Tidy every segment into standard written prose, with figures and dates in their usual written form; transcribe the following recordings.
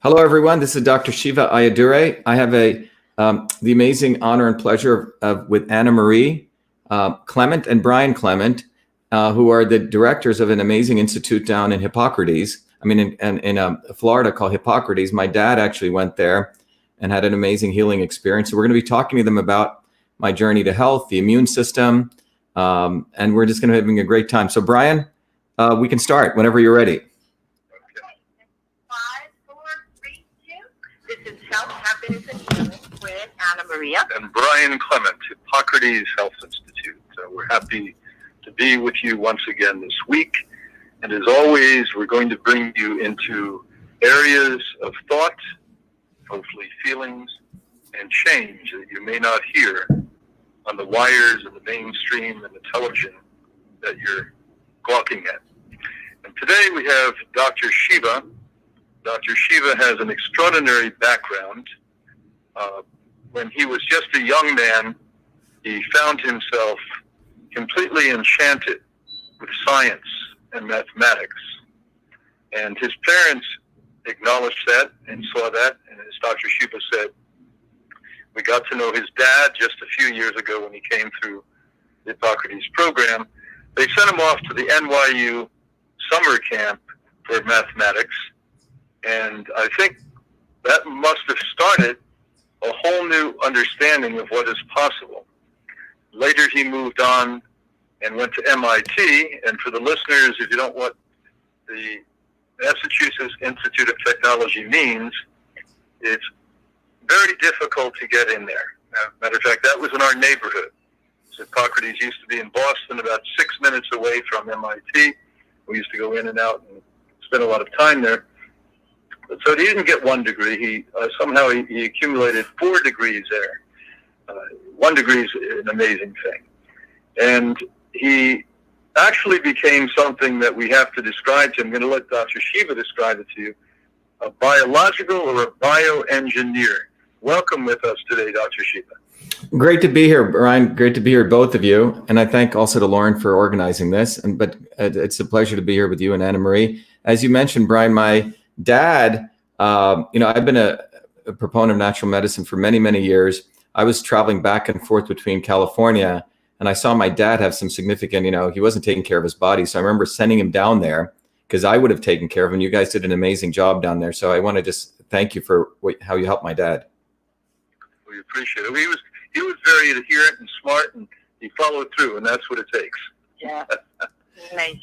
Hello, everyone. This is Dr. Shiva Ayadure. I have the amazing honor and pleasure of with Anna Marie Clement and Brian Clement, who are the directors of an amazing institute down in Hippocrates. In Florida called Hippocrates. My dad actually went there and had an amazing healing experience. So we're going to be talking to them about my journey to health, the immune system, and we're just going to be having a great time. So Brian, we can start whenever you're ready. This is Health, Happiness, and Healing with Anna Maria. And Brian Clement, Hippocrates Health Institute. We're happy to be with you once again this week. And as always, we're going to bring you into areas of thought, hopefully feelings, and change that you may not hear on the wires of the mainstream and the television that you're gawking at. And today we have Dr. Shiva. Dr. Shiva has an extraordinary background. When he was just a young man, he found himself completely enchanted with science and mathematics. And his parents acknowledged that and saw that. And as Dr. Shiva said, we got to know his dad just a few years ago when he came through the Hippocrates program. They sent him off to the NYU summer camp for mathematics. And I think that must have started a whole new understanding of what is possible. Later, he moved on and went to MIT. And for the listeners, if you don't know what the Massachusetts Institute of Technology means, it's very difficult to get in there. Matter of fact, that was in our neighborhood. Hippocrates used to be in Boston, about 6 minutes away from MIT. We used to go in and out and spend a lot of time there. So he didn't get 1 degree. He accumulated 4 degrees there. 1 degree is an amazing thing. And he actually became something that we have to describe to him. I'm going to let Dr. Shiva describe it to you. A biological or a bioengineer. Welcome with us today, Dr. Shiva. Great to be here, Brian. Great to be here, both of you. And I thank also to Lauren for organizing this. But it's a pleasure to be here with you and Anna Marie. As you mentioned, Brian, my dad, I've been a proponent of natural medicine for many, many years. I was traveling back and forth between California, and I saw my dad have some significant, he wasn't taking care of his body. So I remember sending him down there because I would have taken care of him. You guys did an amazing job down there. So I want to just thank you for how you helped my dad. We appreciate it. He was very adherent and smart, and he followed through, and that's what it takes. Yeah, amazing.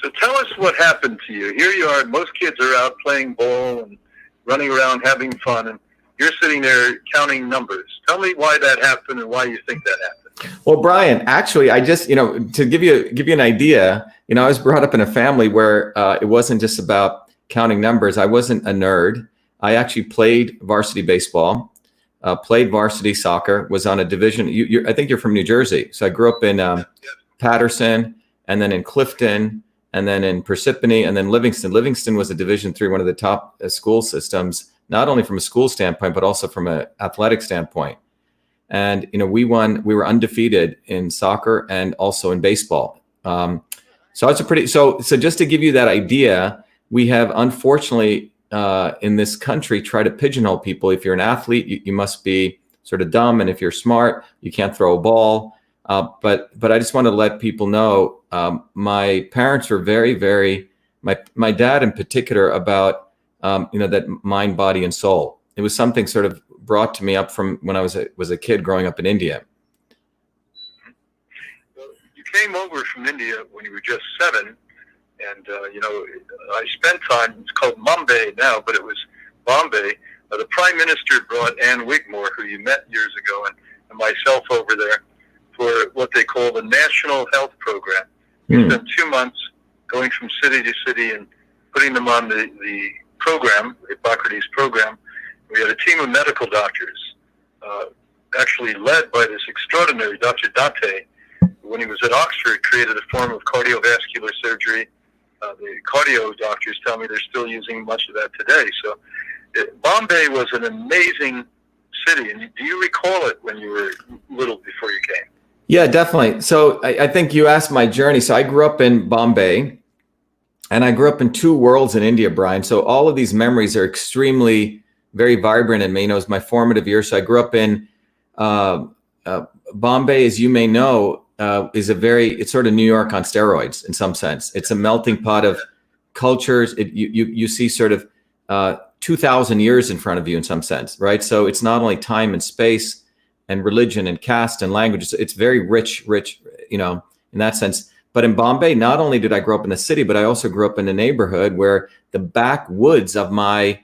So tell us what happened to you. Here you are, most kids are out playing ball and running around having fun, and you're sitting there counting numbers. Tell me why that happened and why you think that happened. Well, Brian, actually, I just, to give you an idea, I was brought up in a family where it wasn't just about counting numbers. I wasn't a nerd. I actually played varsity baseball, played varsity soccer, was on a division. I think you're from New Jersey. So I grew up in Patterson, and then in Clifton, and then in Parsippany, and then Livingston. Livingston was a Division III, one of the top school systems, not only from a school standpoint, but also from an athletic standpoint. And, we were undefeated in soccer and also in baseball. So it's so just to give you that idea, we have unfortunately in this country try to pigeonhole people. If you're an athlete, you must be sort of dumb. And if you're smart, you can't throw a ball. But I just want to let people know, my parents were very, very, my dad in particular, about, that mind, body, and soul. It was something sort of brought to me up from when I was a kid growing up in India. Well, you came over from India when you were just 7. And, I spent time, it's called Mumbai now, but it was Bombay. The Prime Minister brought Ann Wigmore, who you met years ago, and myself over there, for what they call the National Health Program. We spent 2 months going from city to city and putting them on the program, the Hippocrates program. We had a team of medical doctors, actually led by this extraordinary Dr. Date, who, when he was at Oxford, created a form of cardiovascular surgery. The cardio doctors tell me they're still using much of that today. So Bombay was an amazing city. And do you recall it when you were little before you came? Yeah, definitely. So I think you asked my journey. So I grew up in Bombay, And I grew up in two worlds in India, Brian. So all of these memories are extremely, very vibrant in me. You know, it was my formative years. So I grew up in Bombay, as you may know, it's sort of New York on steroids in some sense. It's a melting pot of cultures. You see sort of 2,000 years in front of you in some sense, right? So it's not only time and space and religion and caste and language. It's very rich, you know, in that sense. But in Bombay, not only did I grow up in the city, but I also grew up in a neighborhood where the backwoods of my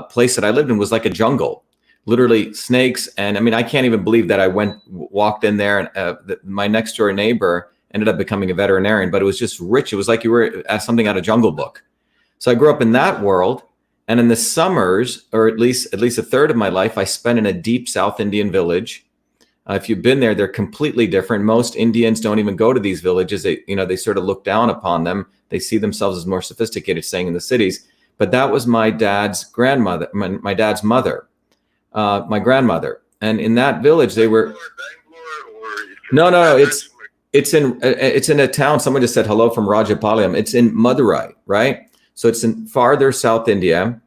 place that I lived in was like a jungle, literally snakes. And I mean, I can't even believe that I walked in there, and my next door neighbor ended up becoming a veterinarian, but it was just rich. It was like you were at something out of Jungle Book. So I grew up in that world. And in the summers, or at least a third of my life, I spent in a deep South Indian village. If you've been there, they're completely different. Most Indians don't even go to these villages. They sort of look down upon them. They see themselves as more sophisticated, staying in the cities. But that was my dad's grandmother, my dad's mother, my grandmother. And in that village, they were. No. It's in a town. Someone just said hello from Rajapalayam. It's in Madurai, right? So it's in farther South India,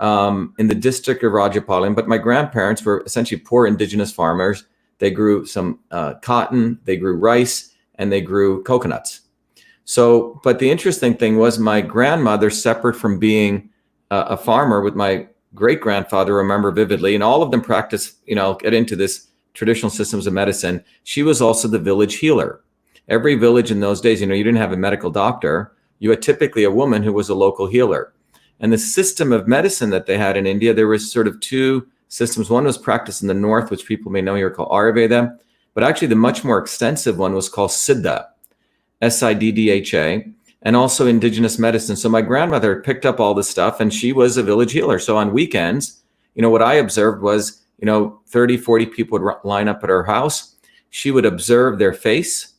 in the district of Rajapalayam. But my grandparents were essentially poor indigenous farmers. They grew some cotton, they grew rice, and they grew coconuts. So, but the interesting thing was my grandmother, separate from being a farmer with my great grandfather, I remember vividly, and all of them practice, get into this traditional systems of medicine. She was also the village healer. Every village in those days, you didn't have a medical doctor. You had typically a woman who was a local healer. And the system of medicine that they had in India, there was sort of two systems. One was practiced in the north, which people may know here called Ayurveda, but actually the much more extensive one was called Siddha, Siddha, and also indigenous medicine. So my grandmother picked up all this stuff, and she was a village healer. So on weekends, what I observed was, 30, 40 people would line up at her house. She would observe their face.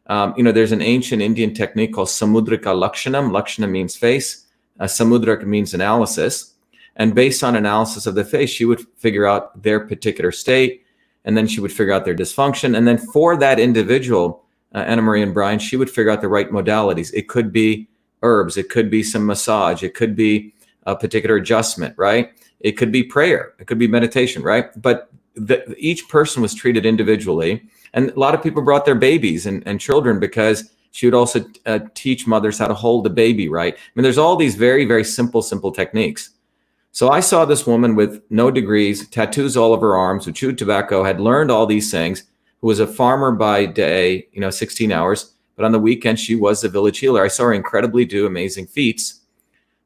There's an ancient Indian technique called Samudrika Lakshanam. Lakshana means face. Samudrika means analysis. And based on analysis of the face, she would figure out their particular state, and then she would figure out their dysfunction. And then for that individual, Anna Marie and Brian, she would figure out the right modalities. It could be herbs. It could be some massage. It could be a particular adjustment, right? It could be prayer. It could be meditation, right? But each person was treated individually. And a lot of people brought their babies and children, because she would also teach mothers how to hold the baby, right? I mean, there's all these very, very simple techniques. So I saw this woman with no degrees, tattoos all over her arms, who chewed tobacco, had learned all these things, who was a farmer by day, 16 hours. But on the weekend, she was the village healer. I saw her incredibly do amazing feats.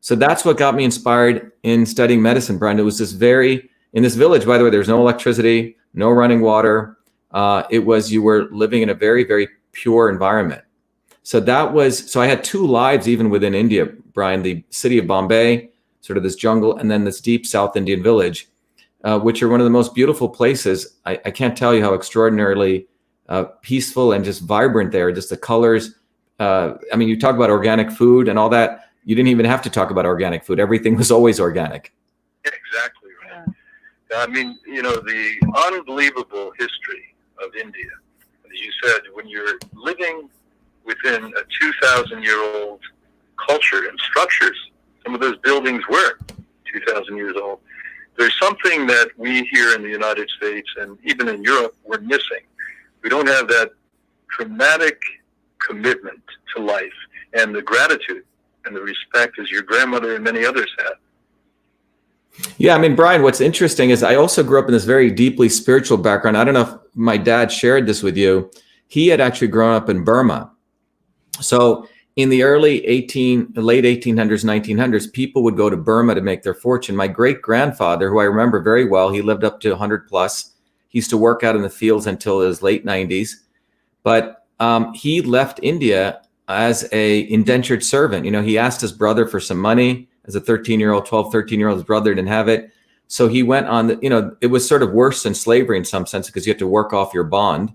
So that's what got me inspired in studying medicine, Brian. It was in this village, by the way, there's no electricity, no running water. You were living in a very, very pure environment. So I had two lives even within India, Brian, the city of Bombay, sort of this jungle, and then this deep South Indian village, which are one of the most beautiful places. I can't tell you how extraordinarily peaceful and just vibrant they are. Just the colors. You talk about organic food and all that. You didn't even have to talk about organic food. Everything was always organic. Exactly right. The unbelievable history of India. As you said, when you're living within a 2,000-year-old culture and structures, some of those buildings were 2,000 years old. There's something that we here in the United States and even in Europe we're missing. We don't have that dramatic commitment to life and the gratitude and the respect as your grandmother and many others had. Yeah, Brian, what's interesting is I also grew up in this very deeply spiritual background. I don't know if my dad shared this with you. He had actually grown up in Burma. So in the late 1800s, 1900s, people would go to Burma to make their fortune. My great grandfather, who I remember very well, he lived up to 100 plus. He used to work out in the fields until his late 90s. But he left India as a indentured servant. He asked his brother for some money as a 13-year-old. His brother didn't have it. So he went on, it was sort of worse than slavery in some sense, because you had to work off your bond.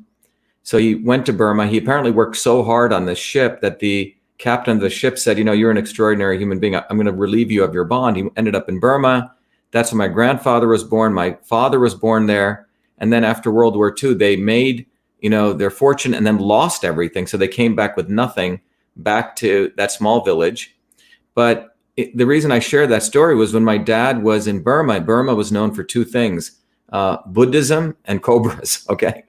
So he went to Burma. He apparently worked so hard on the ship that the captain of the ship said, you're an extraordinary human being. I'm going to relieve you of your bond. He ended up in Burma. That's when my grandfather was born. My father was born there. And then after World War II, they made, their fortune and then lost everything. So they came back with nothing, back to that small village. But the reason I shared that story was when my dad was in Burma. Burma was known for two things: Buddhism and cobras. Okay,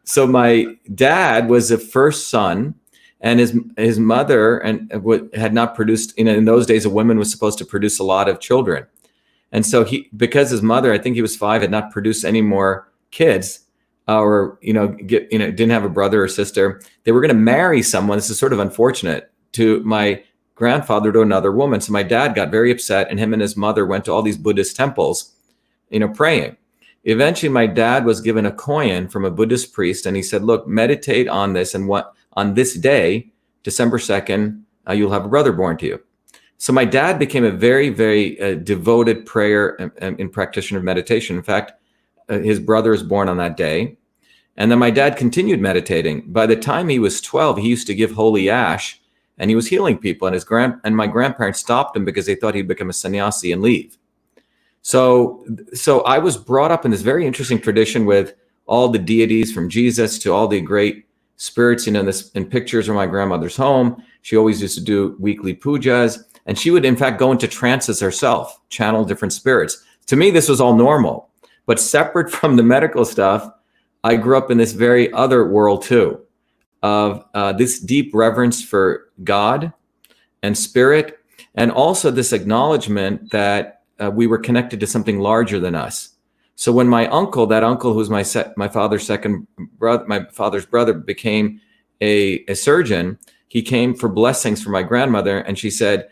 so my dad was the first son, and his mother had not produced. In those days, a woman was supposed to produce a lot of children, and so because his mother, I think he was 5, had not produced any more kids, or didn't have a brother or sister. They were going to marry someone. This is sort of unfortunate, to my grandfather, to another woman. So my dad got very upset, and him and his mother went to all these Buddhist temples, praying. Eventually, my dad was given a coin from a Buddhist priest, and he said, "Look, meditate on this, and on this day, December 2nd, you'll have a brother born to you." So my dad became a very, very devoted prayer and practitioner of meditation. In fact, his brother was born on that day. And then my dad continued meditating. By the time he was 12, he used to give holy ash, and he was healing people. And my grandparents stopped him because they thought he'd become a sannyasi and leave. So I was brought up in this very interesting tradition with all the deities, from Jesus to all the great spirits, in pictures of my grandmother's home. She always used to do weekly pujas, and she would in fact go into trances herself, channel different spirits. To me, this was all normal, but separate from the medical stuff, I grew up in this very other world too, of this deep reverence for God and spirit, and also this acknowledgement that we were connected to something larger than us. So when my uncle, that uncle who's my father's second brother, my father's brother, became a surgeon, he came for blessings for my grandmother, and she said,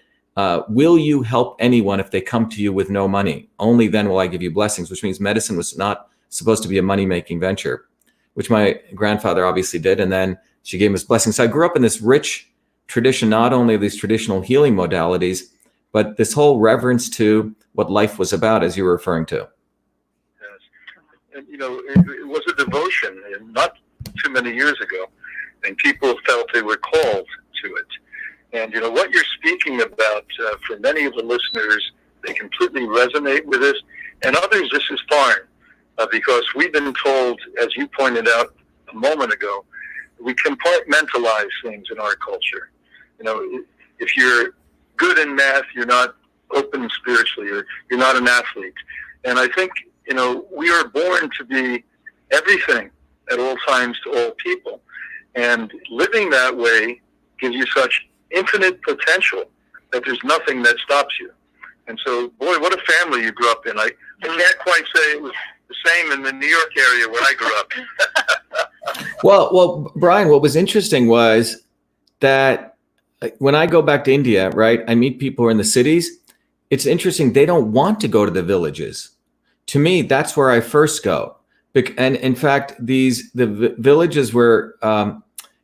"Will you help anyone if they come to you with no money? Only then will I give you blessings," which means medicine was not supposed to be a money-making venture, which my grandfather obviously did. And then she gave us blessings. So I grew up in this rich tradition, not only of these traditional healing modalities, but this whole reverence to what life was about, as you were referring to. Yes. And, it was a devotion, and not too many years ago, and people felt they were called to it. And, what you're speaking about, for many of the listeners, they completely resonate with this, and others, this is foreign. Because we've been told, as you pointed out a moment ago, we compartmentalize things in our culture. If you're good in math, you're not open spiritually, or you're not an athlete. And I think, we are born to be everything at all times to all people. And living that way gives you such infinite potential that there's nothing that stops you. And so, boy, what a family you grew up in. I can't quite say it was the same in the New York area where I grew up. Well, Brian, what was interesting was that when I go back to India, right, I meet people who are in the cities. It's interesting. They don't want to go to the villages. To me, that's where I first go. And in fact, the villages were,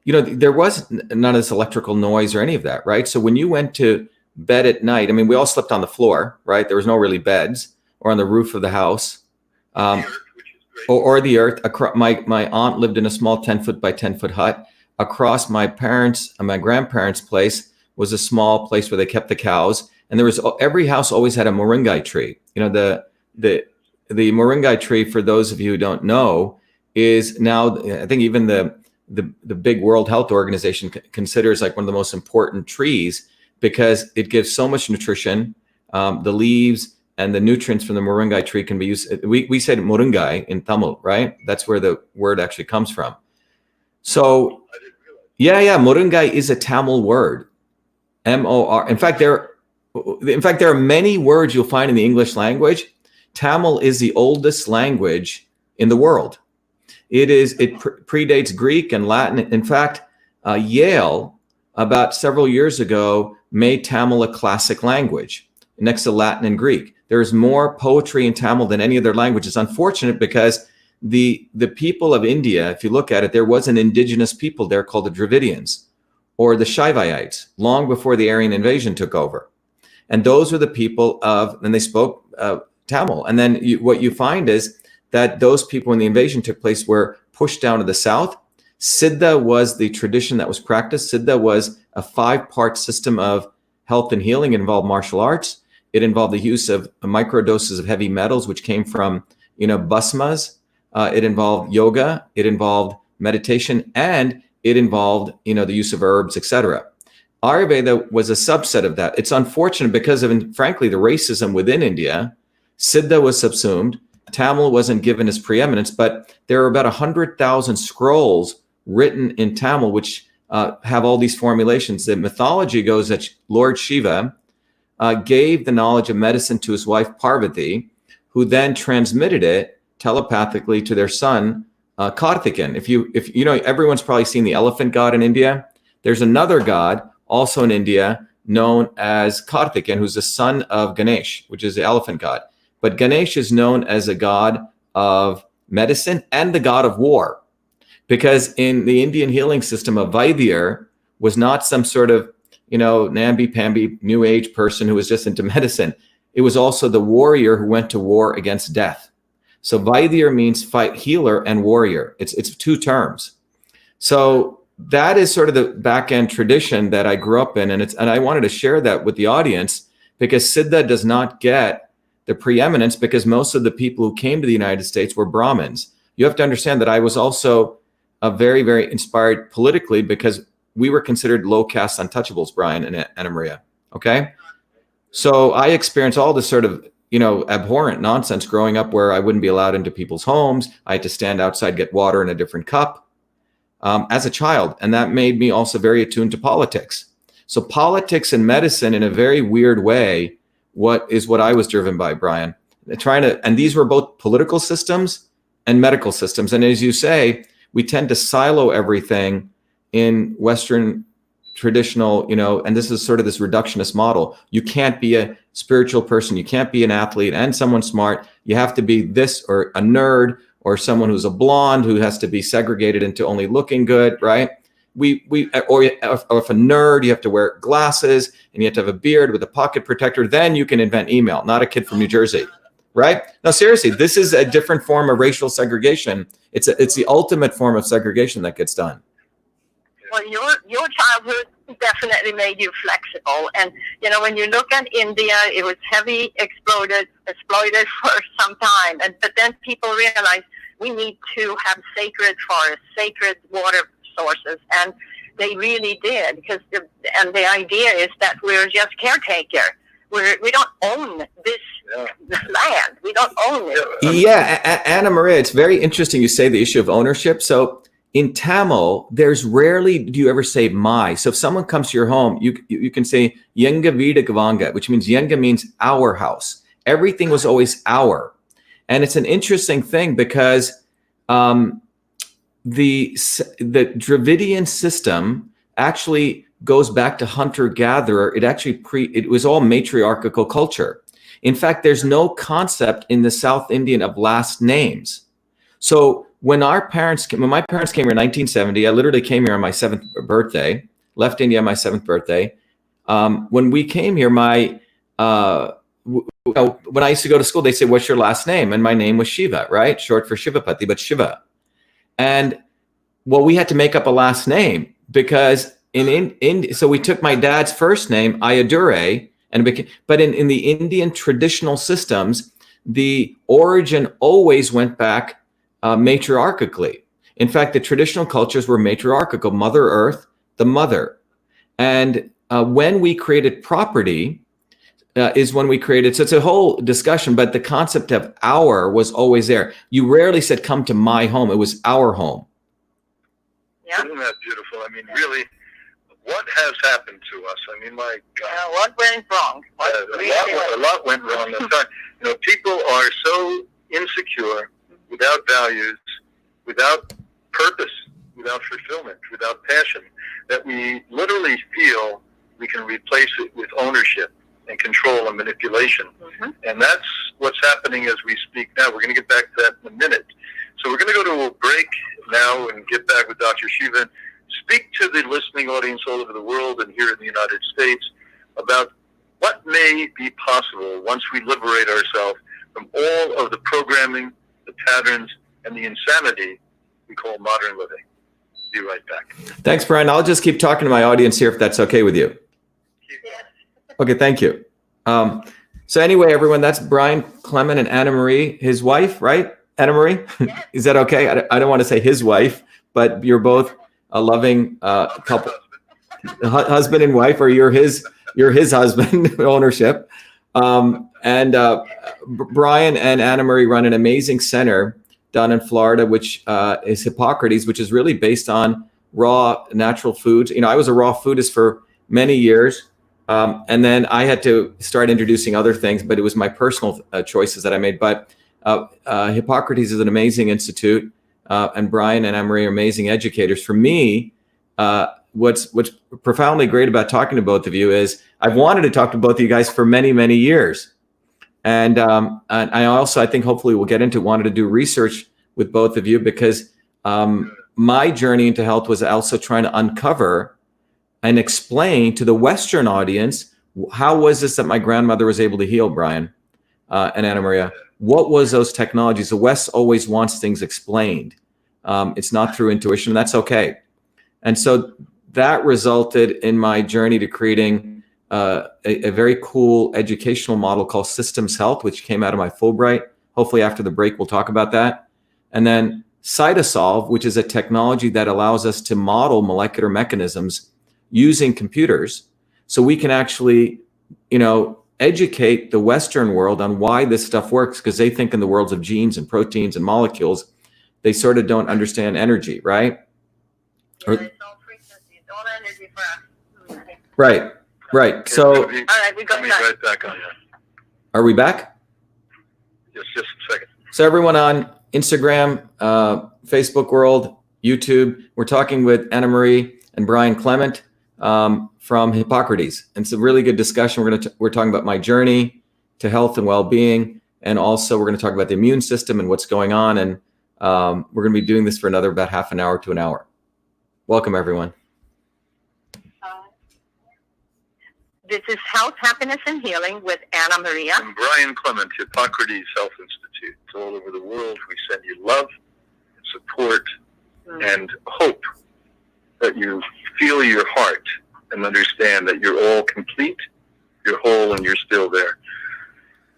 there was none of this electrical noise or any of that, right? So when you went to bed at night, I mean, we all slept on the floor, right? There was no really beds, or on the roof of the house. Or the earth. My aunt lived in a small 10-foot by 10-foot hut. Across my grandparents' place was a small place where they kept the cows. And every house always had a moringai tree. The moringai tree, for those of you who don't know, is now, I think even the big World Health Organization considers like one of the most important trees, because it gives so much nutrition. The leaves and the nutrients from the moringai tree can be used. We said moringai in Tamil, right? That's where the word actually comes from. So, yeah, moringai is a Tamil word, M-O-R. In fact, there are many words you'll find in the English language. Tamil is the oldest language in the world. It predates Greek and Latin. In fact, Yale, about several years ago, made Tamil a classic language next to Latin and Greek. There's more poetry in Tamil than any other language. It's unfortunate because the people of India, if you look at it, there was an indigenous people there called the Dravidians or the Shivaites long before the Aryan invasion took over. And those were the people and they spoke Tamil. And then what you find is that those people, when the invasion took place, were pushed down to the south. Siddha was the tradition that was practiced. Siddha was a 5-part system of health and healing. It involved martial arts. It involved the use of microdoses of heavy metals, which came from, bhasmas. It involved yoga. It involved meditation, and it involved, the use of herbs, etc. Ayurveda was a subset of that. It's unfortunate because of, frankly, the racism within India. Siddha was subsumed. Tamil wasn't given its preeminence, but there are about 100,000 scrolls written in Tamil, which have all these formulations. The mythology goes that Lord Shiva gave the knowledge of medicine to his wife Parvati, who then transmitted it telepathically to their son Karthikeyan. If you know, everyone's probably seen the elephant god in India. There's another god also in India known as Karthikeyan, who's the son of Ganesh, which is the elephant god. But Ganesh is known as a god of medicine and the god of war, because in the Indian healing system, a Vaidya was not some sort of, you know, namby-pamby new age person who was just into medicine. It was also the warrior who went to war against death. So Vaidya means fight, healer, and warrior. It's two terms. So that is sort of the back end tradition that I grew up in, and I wanted to share that with the audience, because Siddha does not get the preeminence because most of the people who came to the United States were Brahmins. You have to understand that I was also very, very inspired politically because we were considered low caste untouchables, Brian and Anna Maria. Okay, so I experienced all this sort of, you know, abhorrent nonsense growing up, where I wouldn't be allowed into people's homes. I had to stand outside, get water in a different cup as a child. And that made me also very attuned to politics. So politics and medicine, in a very weird way, what I was driven by, Brian, and these were both political systems and medical systems. And as you say, we tend to silo everything in Western traditional, you know, and this is sort of this reductionist model. You can't be a spiritual person. You can't be an athlete and someone smart. You have to be this, or a nerd, or someone who's a blonde who has to be segregated into only looking good, right? Or if a nerd, you have to wear glasses and you have to have a beard with a pocket protector. Then you can invent email, not a kid from New Jersey, right? No, seriously, this is a different form of racial segregation. It's the ultimate form of segregation that gets done. Well, your childhood definitely made you flexible. And, you know, when you look at India, it was heavy exploited for some time. But then people realized we need to have sacred forests, sacred water sources. And they really did, because the idea is that we're just caretaker. We don't own this land. We don't own it. Yeah, Anna Maria, it's very interesting you say the issue of ownership. So in Tamil, there's rarely do you ever say my. So if someone comes to your home, you can say Yenga Vida Gavanga, which means Yenga means our house. Everything was always our. And it's an interesting thing because the Dravidian system actually goes back to hunter-gatherer. It was all matriarchal culture. In fact, there's no concept in the South Indian of last names. So when my parents came here in 1970, I literally came here on my 7th birthday, left India on my 7th birthday. When we came here, when I used to go to school, they say, "What's your last name?" And my name was Shiva, right? Short for Shivapati, but Shiva. And well, we had to make up a last name because so we took my dad's first name, Ayadure, and it became, but in the Indian traditional systems, the origin always went back matriarchally. In fact, the traditional cultures were matriarchal, Mother Earth, the mother. And when we created property is when we created, so it's a whole discussion, but the concept of our was always there. You rarely said, "Come to my home." It was our home. Yeah. Isn't that beautiful? I mean, really, what has happened to us? I mean, my God. What went wrong? A lot went wrong. You know, people are so insecure, without values, without purpose, without fulfillment, without passion, that we literally feel we can replace it with ownership and control and manipulation. Mm-hmm. And that's what's happening as we speak now. We're going to get back to that in a minute. So we're going to go to a break now and get back with Dr. Shiva. Speak to the listening audience all over the world and here in the United States about what may be possible once we liberate ourselves from all of the programming, the patterns, and the insanity we call modern living. Be right back. Thanks, Brian. I'll just keep talking to my audience here if that's okay with you. Yes. Okay, thank you. So anyway, everyone, that's Brian, Clement, and Anna Marie, his wife, right? Anna Marie? Yes. Is that okay? I don't want to say his wife, but you're both a loving couple. husband and wife, or you're his husband, ownership. Brian and Anna Marie run an amazing center down in Florida, which is Hippocrates, which is really based on raw natural foods. You know, I was a raw foodist for many years. And then I had to start introducing other things, but it was my personal choices that I made. But Hippocrates is an amazing institute, and Brian and Anne-Marie are amazing educators. For me, what's profoundly great about talking to both of you is I've wanted to talk to both of you guys for many, many years. And I also, I think hopefully we'll get into, wanted to do research with both of you, because my journey into health was also trying to uncover and explain to the Western audience, how was this that my grandmother was able to heal, Brian and Anna Maria? What was those technologies? The West always wants things explained. It's not through intuition, and that's okay. And so that resulted in my journey to creating a very cool educational model called Systems Health, which came out of my Fulbright. Hopefully after the break, we'll talk about that. And then Cytosolve, which is a technology that allows us to model molecular mechanisms using computers, so we can actually, you know, educate the Western world on why this stuff works, because they think in the worlds of genes and proteins and molecules, they sort of don't understand energy, right? Yeah, it's all frequency, it's all energy for us. Right. So, All right, we got right back on you. are we back? Just a second. So everyone on Instagram, Facebook world, YouTube, we're talking with Anna Marie and Brian Clement from Hippocrates. And it's a really good discussion. We're talking about my journey to health and well-being, and also we're going to talk about the immune system and what's going on. And we're going to be doing this for another about half an hour to an hour. Welcome, everyone. This is Health, Happiness, and Healing with Anna Maria. And Brian Clement, Hippocrates Health Institute. It's all over the world. We send you love, support, and hope that you feel your heart and understand that you're all complete, you're whole, and you're still there.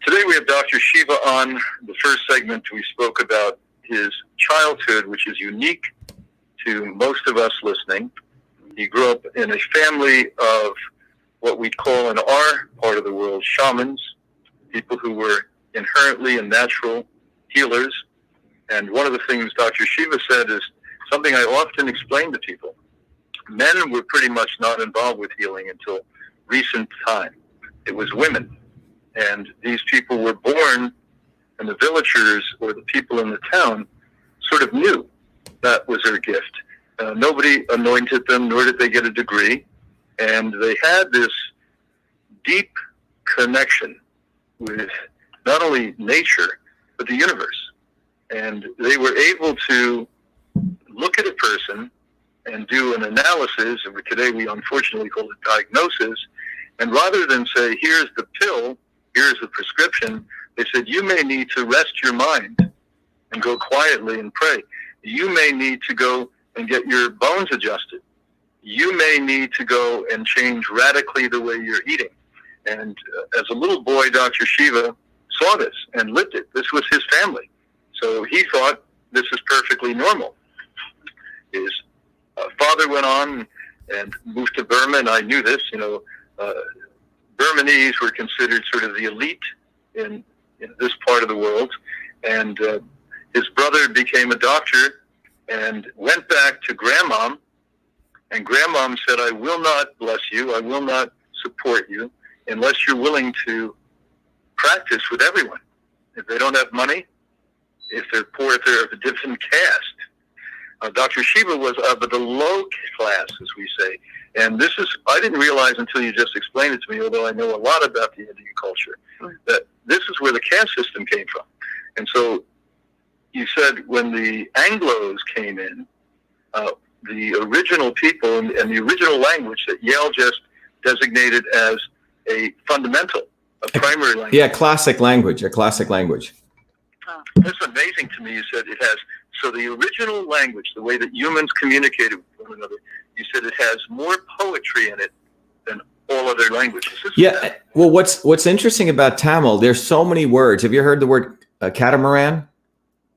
Today we have Dr. Shiva on. The first segment we spoke about his childhood, which is unique to most of us listening. He grew up in a family of what we call in our part of the world shamans, people who were inherently and natural healers. And one of the things Dr. Shiva said is something I often explain to people. Men were pretty much not involved with healing until recent time. It was women. And these people were born, and the villagers or the people in the town sort of knew that was their gift. Nobody anointed them, nor did they get a degree. And they had this deep connection with not only nature, but the universe. And they were able to look at a person and do an analysis, and today we unfortunately call it diagnosis, and rather than say, here's the pill, here's the prescription, they said, you may need to rest your mind and go quietly and pray. You may need to go and get your bones adjusted. You may need to go and change radically the way you're eating. And as a little boy, Dr. Shiva saw this and lived it. This was his family. So he thought this is perfectly normal. His father went on and moved to Burma, and I knew this. You know, Burmese were considered sort of the elite in this part of the world. And his brother became a doctor and went back to grandmom. And grandmom said, I will not bless you, I will not support you unless you're willing to practice with everyone. If they don't have money, if they're poor, if they're of a different caste. Dr. Shiva was of the low class, as we say. And this is, I didn't realize until you just explained it to me, although I know a lot about the Indian culture, that this is where the caste system came from. And so you said when the Anglos came in, the original people and the original language that Yale just designated as a fundamental, a primary language. Yeah, classic language, a classic language. That's amazing to me. You said it has, so the original language, the way that humans communicated with one another, you said it has more poetry in it than all other languages. Yeah, well, what's interesting about Tamil, there's so many words. Have you heard the word catamaran?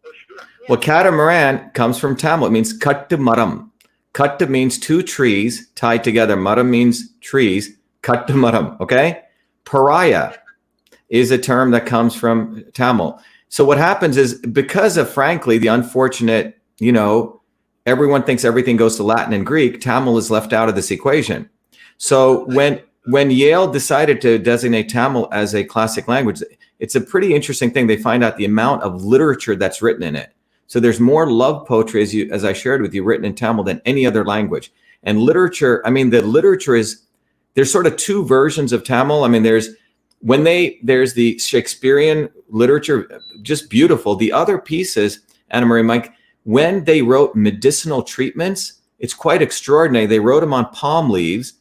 Oh, sure. Well, catamaran comes from Tamil. It means kattu maram. Katta means two trees tied together. Maram means trees. Katta maram, okay? Pariah is a term that comes from Tamil. So what happens is, because of, frankly, the unfortunate, everyone thinks everything goes to Latin and Greek, Tamil is left out of this equation. So when Yale decided to designate Tamil as a classic language, it's a pretty interesting thing. They find out the amount of literature that's written in it. So there's more love poetry, as I shared with you, written in Tamil than any other language. And literature, the literature there's sort of two versions of Tamil. There's the Shakespearean literature, just beautiful. The other pieces, Anna Marie, Mike, when they wrote medicinal treatments, it's quite extraordinary. They wrote them on palm leaves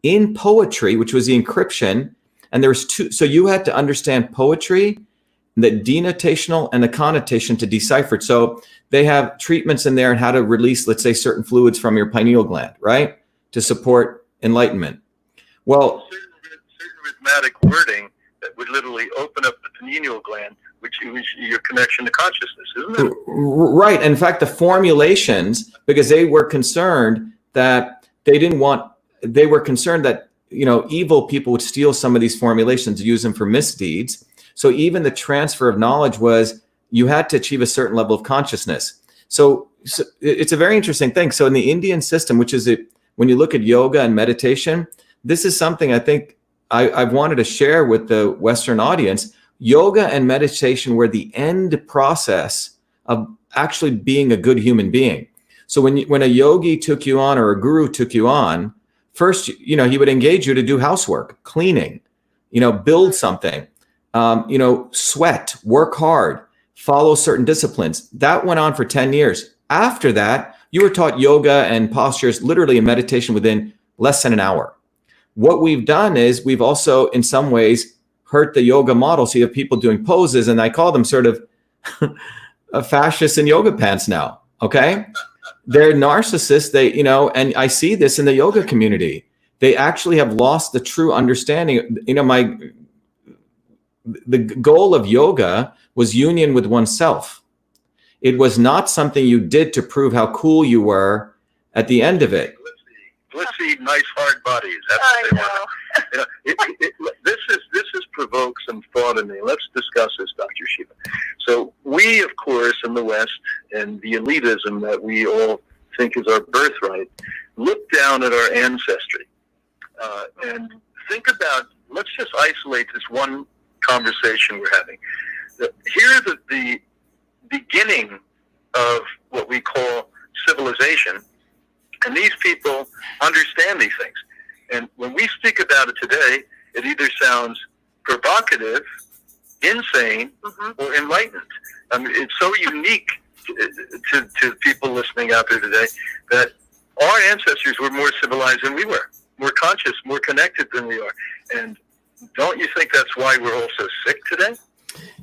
in poetry, which was the encryption. And there was two. So you had to understand poetry, the denotational and the connotation, to decipher it. So they have treatments in there on how to release, let's say, certain fluids from your pineal gland, right? To support enlightenment. Well, certain rhythmic wording that would literally open up the pineal gland, which is your connection to consciousness, isn't it? Right. In fact, the formulations, because they were concerned that evil people would steal some of these formulations, use them for misdeeds. So even the transfer of knowledge was, you had to achieve a certain level of consciousness. So it's a very interesting thing. So in the Indian system, which is when you look at yoga and meditation, this is something I think I've wanted to share with the Western audience. Yoga and meditation were the end process of actually being a good human being. So when a yogi took you on, or a guru took you on, first, he would engage you to do housework, cleaning, build something, sweat, work hard, follow certain disciplines. That went on for 10 years. After that, you were taught yoga and postures, literally in meditation, within less than an hour. What we've done is we've also, in some ways, hurt the yoga model. So you have people doing poses, and I call them sort of fascists in yoga pants now. Okay. They're narcissists. And I see this in the yoga community. They actually have lost the true understanding. The goal of yoga was union with oneself. It was not something you did to prove how cool you were at the end of it. Let's see nice hard bodies. That's what they want. This has provoked some thought in me. Let's discuss this, Dr. Shiva. So we, of course, in the West, and the elitism that we all think is our birthright, look down at our ancestry and think about, let's just isolate this one conversation we're having. Here's the beginning of what we call civilization. And these people understand these things. And when we speak about it today, it either sounds provocative, insane, or enlightened. It's so unique to people listening out there today that our ancestors were more civilized than we were, more conscious, more connected than we are. And don't you think that's why we're all so sick today?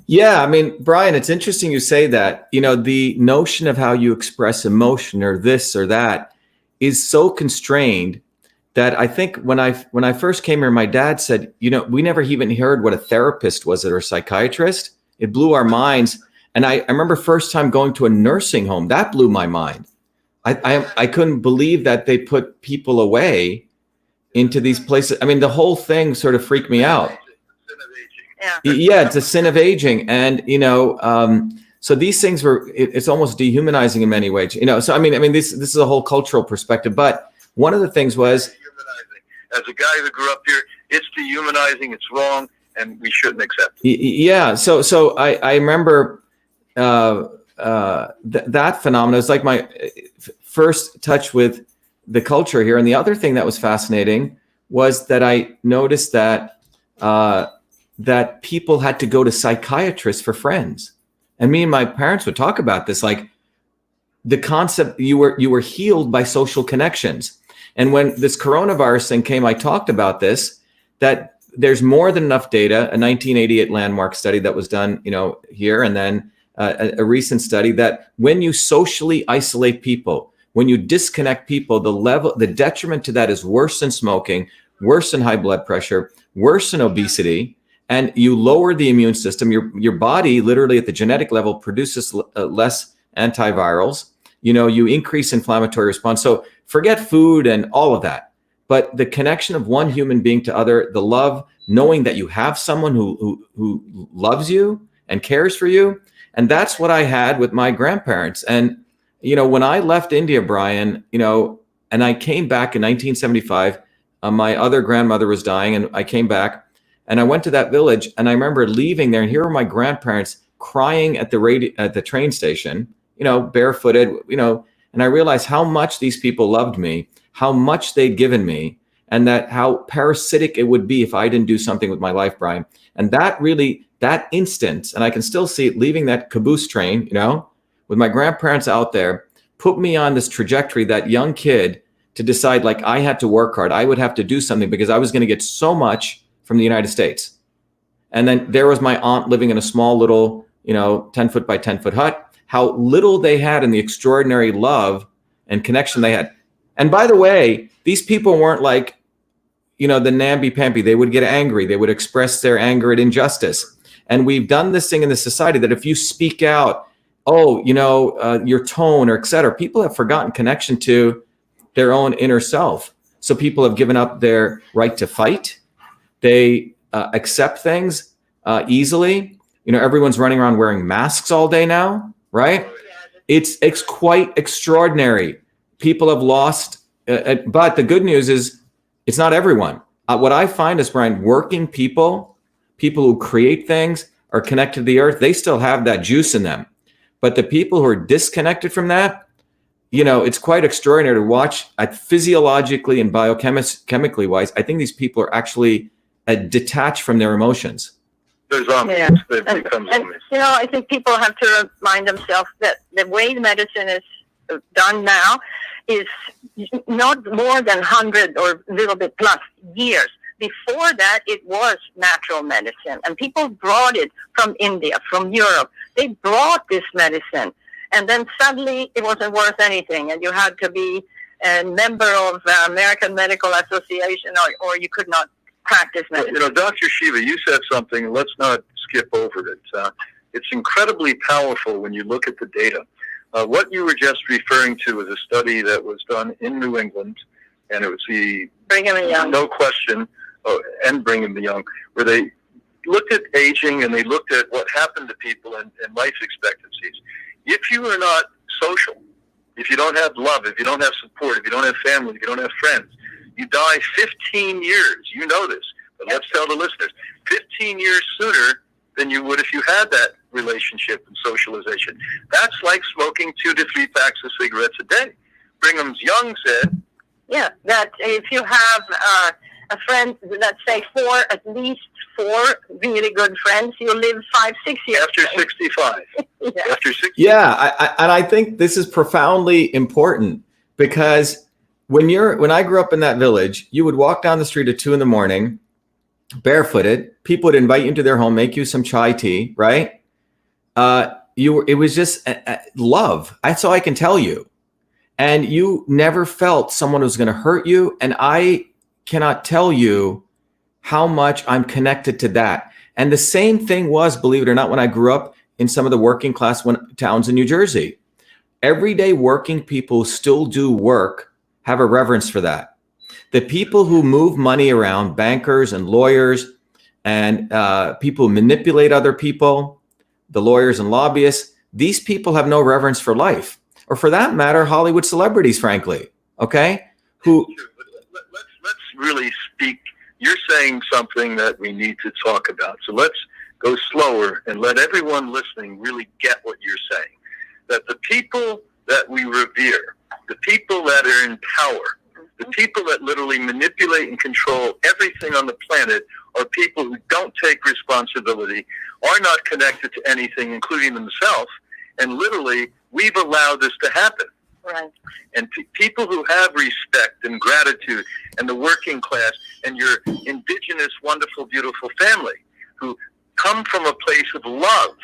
Yeah, Brian, it's interesting you say that. The notion of how you express emotion, or this or that, is so constrained that I think when I first came here, my dad said, we never even heard what a therapist was or a psychiatrist. It blew our minds. And I remember first time going to a nursing home, that blew my mind. I couldn't believe that they put people away into these places. The whole thing sort of freaked me out. Yeah, it's a sin of aging. And, so these things it's almost dehumanizing in many ways, so, this is a whole cultural perspective. But one of the things was, as a guy who grew up here, it's dehumanizing, it's wrong, and we shouldn't accept it. Yeah. So I remember that phenomenon. It was like my first touch with the culture here. And the other thing that was fascinating was that I noticed that people had to go to psychiatrists for friends. And me and my parents would talk about this, like the concept you were healed by social connections. And when this coronavirus thing came, I talked about this, that there's more than enough data, a 1988 landmark study that was done, here, and then a recent study that when you socially isolate people, when you disconnect people, the detriment to that is worse than smoking, worse than high blood pressure, worse than obesity. And you lower the immune system. Your body, literally at the genetic level, produces less antivirals. you increase inflammatory response. So forget food and all of that. But the connection of one human being to other, the love, knowing that you have someone who loves you and cares for you. And that's what I had with my grandparents. And, when I left India, Brian, and I came back in 1975, my other grandmother was dying, and I came back and I went to that village, and I remember leaving there, and here were my grandparents crying at the train station, barefooted, and I realized how much these people loved me, how much they'd given me, and that how parasitic it would be if I didn't do something with my life, Brian. And that instant, and I can still see it, leaving that caboose train, with my grandparents out there, put me on this trajectory, that young kid, to decide, like, I had to work hard. I would have to do something because I was going to get so much from the United States. And then there was my aunt living in a small little, 10 foot by 10 foot hut, how little they had and the extraordinary love and connection they had. And by the way, these people weren't like, the namby-pamby. They would get angry. They would express their anger at injustice. And we've done this thing in the society that if you speak out, your tone or et cetera, people have forgotten connection to their own inner self. So people have given up their right to fight. They accept things easily. Everyone's running around wearing masks all day now, right? It's quite extraordinary. People have lost, but the good news is it's not everyone. What I find is, Brian, working people who create things, are connected to the earth, they still have that juice in them. But the people who are disconnected from that, it's quite extraordinary to watch. Physiologically and biochemically wise, I think these people are actually detached from their emotions. They're zombies. Yeah. They've become zombies. I think people have to remind themselves that the way medicine is done now is not more than 100 or a little bit plus years. Before that, it was natural medicine, and people brought it from India, from Europe. They brought this medicine, and then suddenly it wasn't worth anything, and you had to be a member of the American Medical Association, or you could not practice medicine. Dr. Shiva, you said something. Let's not skip over it. It's incredibly powerful when you look at the data. What you were just referring to was a study that was done in New England, and it was the Brigham Young. No question, and Brigham Young, where they looked at aging and they looked at what happened to people and life expectancies. If you are not social, if you don't have love, if you don't have support, if you don't have family, if you don't have friends, you die 15 years. You know this, but let's tell the listeners, 15 years sooner than you would if you had that relationship and socialization. That's like smoking 2 to 3 packs of cigarettes a day. Brigham Young said, that if you have a friend, let's say at least 4 really good friends, you live 5-6 years. After 65. After 65. Yeah, and I think this is profoundly important, because when I grew up in that village, you would walk down the street at 2 a.m, barefooted. People would invite you into their home, make you some chai tea, right? It was just love. That's all I can tell you. And you never felt someone was going to hurt you. And I cannot tell you how much I'm connected to that. And the same thing was, believe it or not, when I grew up in some of the working class towns in New Jersey. Everyday working people who still do work have a reverence for that. The people who move money around, bankers and lawyers and people who manipulate other people, the lawyers and lobbyists, these people have no reverence for life. Or for that matter, Hollywood celebrities, frankly, okay? Let's really speak. You're saying something that we need to talk about. So let's go slower and let everyone listening really get what you're saying. That the people that we revere, the people that are in power, the people that literally manipulate and control everything on the planet are people who don't take responsibility, are not connected to anything, including themselves, and literally we've allowed this to happen. Right. And people who have respect and gratitude, and the working class, and your indigenous, wonderful, beautiful family, who come from a place of love.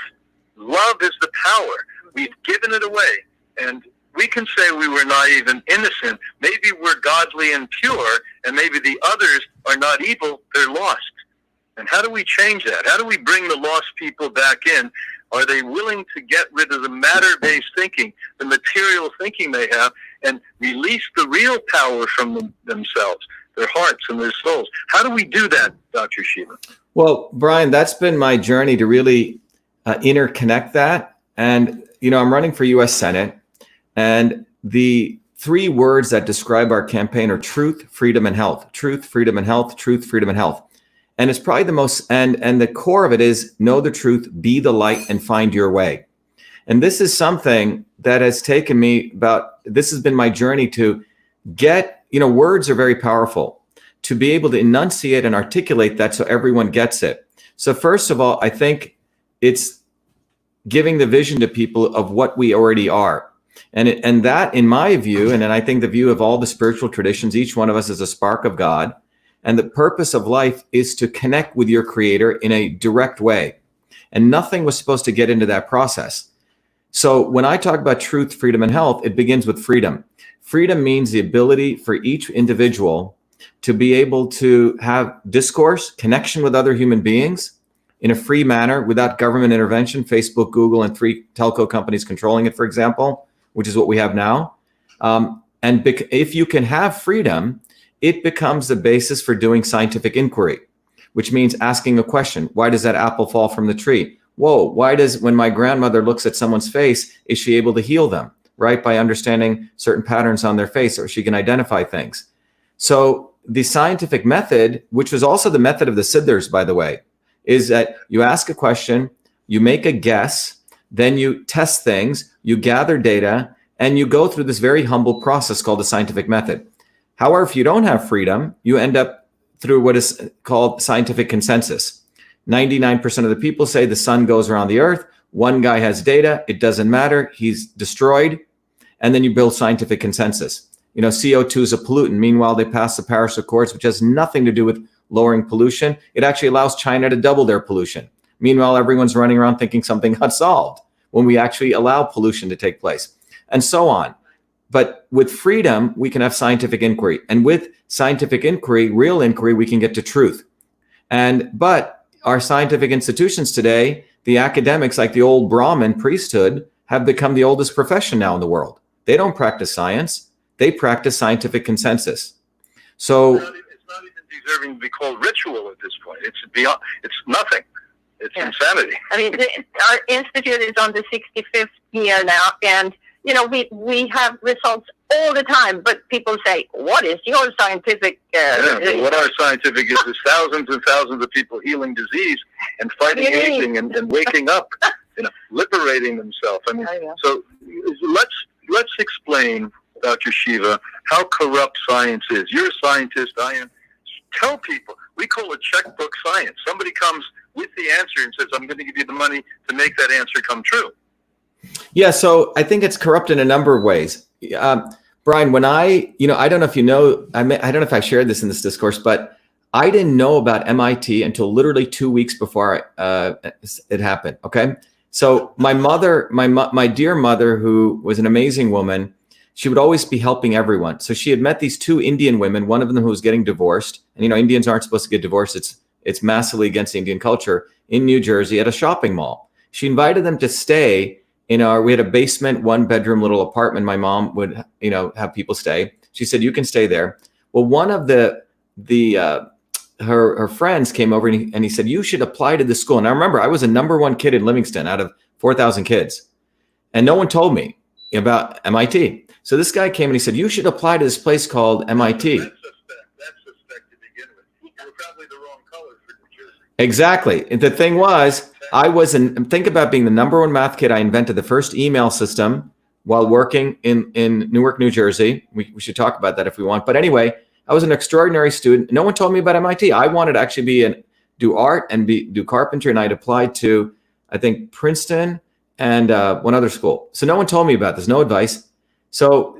Love is the power. We've given it away. And we can say we were naive and innocent. Maybe we're godly and pure, and maybe the others are not evil, they're lost. And how do we change that? How do we bring the lost people back in? Are they willing to get rid of the matter-based thinking, the material thinking they have, and release the real power from themselves, their hearts and their souls? How do we do that, Dr. Shiva? Well, Brian, that's been my journey to really interconnect that. And, you know, I'm running for U.S. Senate, and the 3 words that describe our campaign are truth, freedom, and health. Truth, freedom, and health. Truth, freedom, and health. And it's probably the most, and the core of it is know the truth, be the light, and find your way. And this is something that has taken me this has been my journey to get, you know, words are very powerful, to be able to enunciate and articulate that so everyone gets it. So first of all, I think it's giving the vision to people of what we already are. And that, in my view, and I think the view of all the spiritual traditions, each one of us is a spark of God. And the purpose of life is to connect with your creator in a direct way. And nothing was supposed to get into that process. So when I talk about truth, freedom, and health, it begins with freedom. Freedom means the ability for each individual to be able to have discourse, connection with other human beings in a free manner without government intervention, Facebook, Google, and 3 telco companies controlling it, for example, which is what we have now. If you can have freedom, it becomes the basis for doing scientific inquiry, which means asking a question. Why does that apple fall from the tree? Whoa, when my grandmother looks at someone's face, is she able to heal them, right? By understanding certain patterns on their face, or she can identify things. So the scientific method, which was also the method of the Siddhars, by the way, is that you ask a question, you make a guess, then you test things, you gather data, and you go through this very humble process called the scientific method. However, if you don't have freedom, you end up through what is called scientific consensus. 99% of the people say the sun goes around the earth. One guy has data. It doesn't matter. He's destroyed. And then you build scientific consensus. You know, CO2 is a pollutant. Meanwhile, they pass the Paris Accords, which has nothing to do with lowering pollution. It actually allows China to double their pollution. Meanwhile, everyone's running around thinking something got solved when we actually allow pollution to take place, and so on. But with freedom, we can have scientific inquiry. And with scientific inquiry, real inquiry, we can get to truth. But our scientific institutions today, the academics, like the old Brahmin priesthood, have become the oldest profession now in the world. They don't practice science. They practice scientific consensus. So it's not even deserving to be called ritual at this point. It's beyond, it's nothing. It's insanity. I mean, our institute is on the 65th year now, and you know, we have results all the time, but people say, what is your scientific... what our scientific is thousands and thousands of people healing disease and fighting aging and waking up, you know, liberating themselves. I mean, so let's explain, Dr. Shiva, how corrupt science is. You're a scientist, I am. Tell people, we call it checkbook science. Somebody comes with the answer and says, I'm going to give you the money to make that answer come true. Yeah, so I think it's corrupt in a number of ways. Brian, when I don't know if you know, I don't know if I shared this in this discourse, but I didn't know about MIT until literally 2 weeks before it happened. Okay. So my mother, my dear mother, who was an amazing woman, she would always be helping everyone. So she had met these 2 Indian women, one of them who was getting divorced. And, you know, Indians aren't supposed to get divorced. It's massively against Indian culture, in New Jersey at a shopping mall. She invited them to stay we had a basement, 1-bedroom little apartment. My mom would, you know, have people stay. She said, you can stay there. Well, one of her friends came over and he said, you should apply to this school. And I remember I was a #1 kid in Livingston out of 4,000 kids. And no one told me about MIT. So this guy came and he said, you should apply to this place called MIT. That's suspect to begin with. You're probably the wrong color for New Jersey. Exactly. The thing was, think about being the #1 math kid. I invented the first email system while working in Newark, New Jersey. We should talk about that if we want. But anyway, I was an extraordinary student. No one told me about MIT. I wanted to actually do art and do carpentry. And I'd applied to, I think, Princeton and one other school. So no one told me about this, no advice. So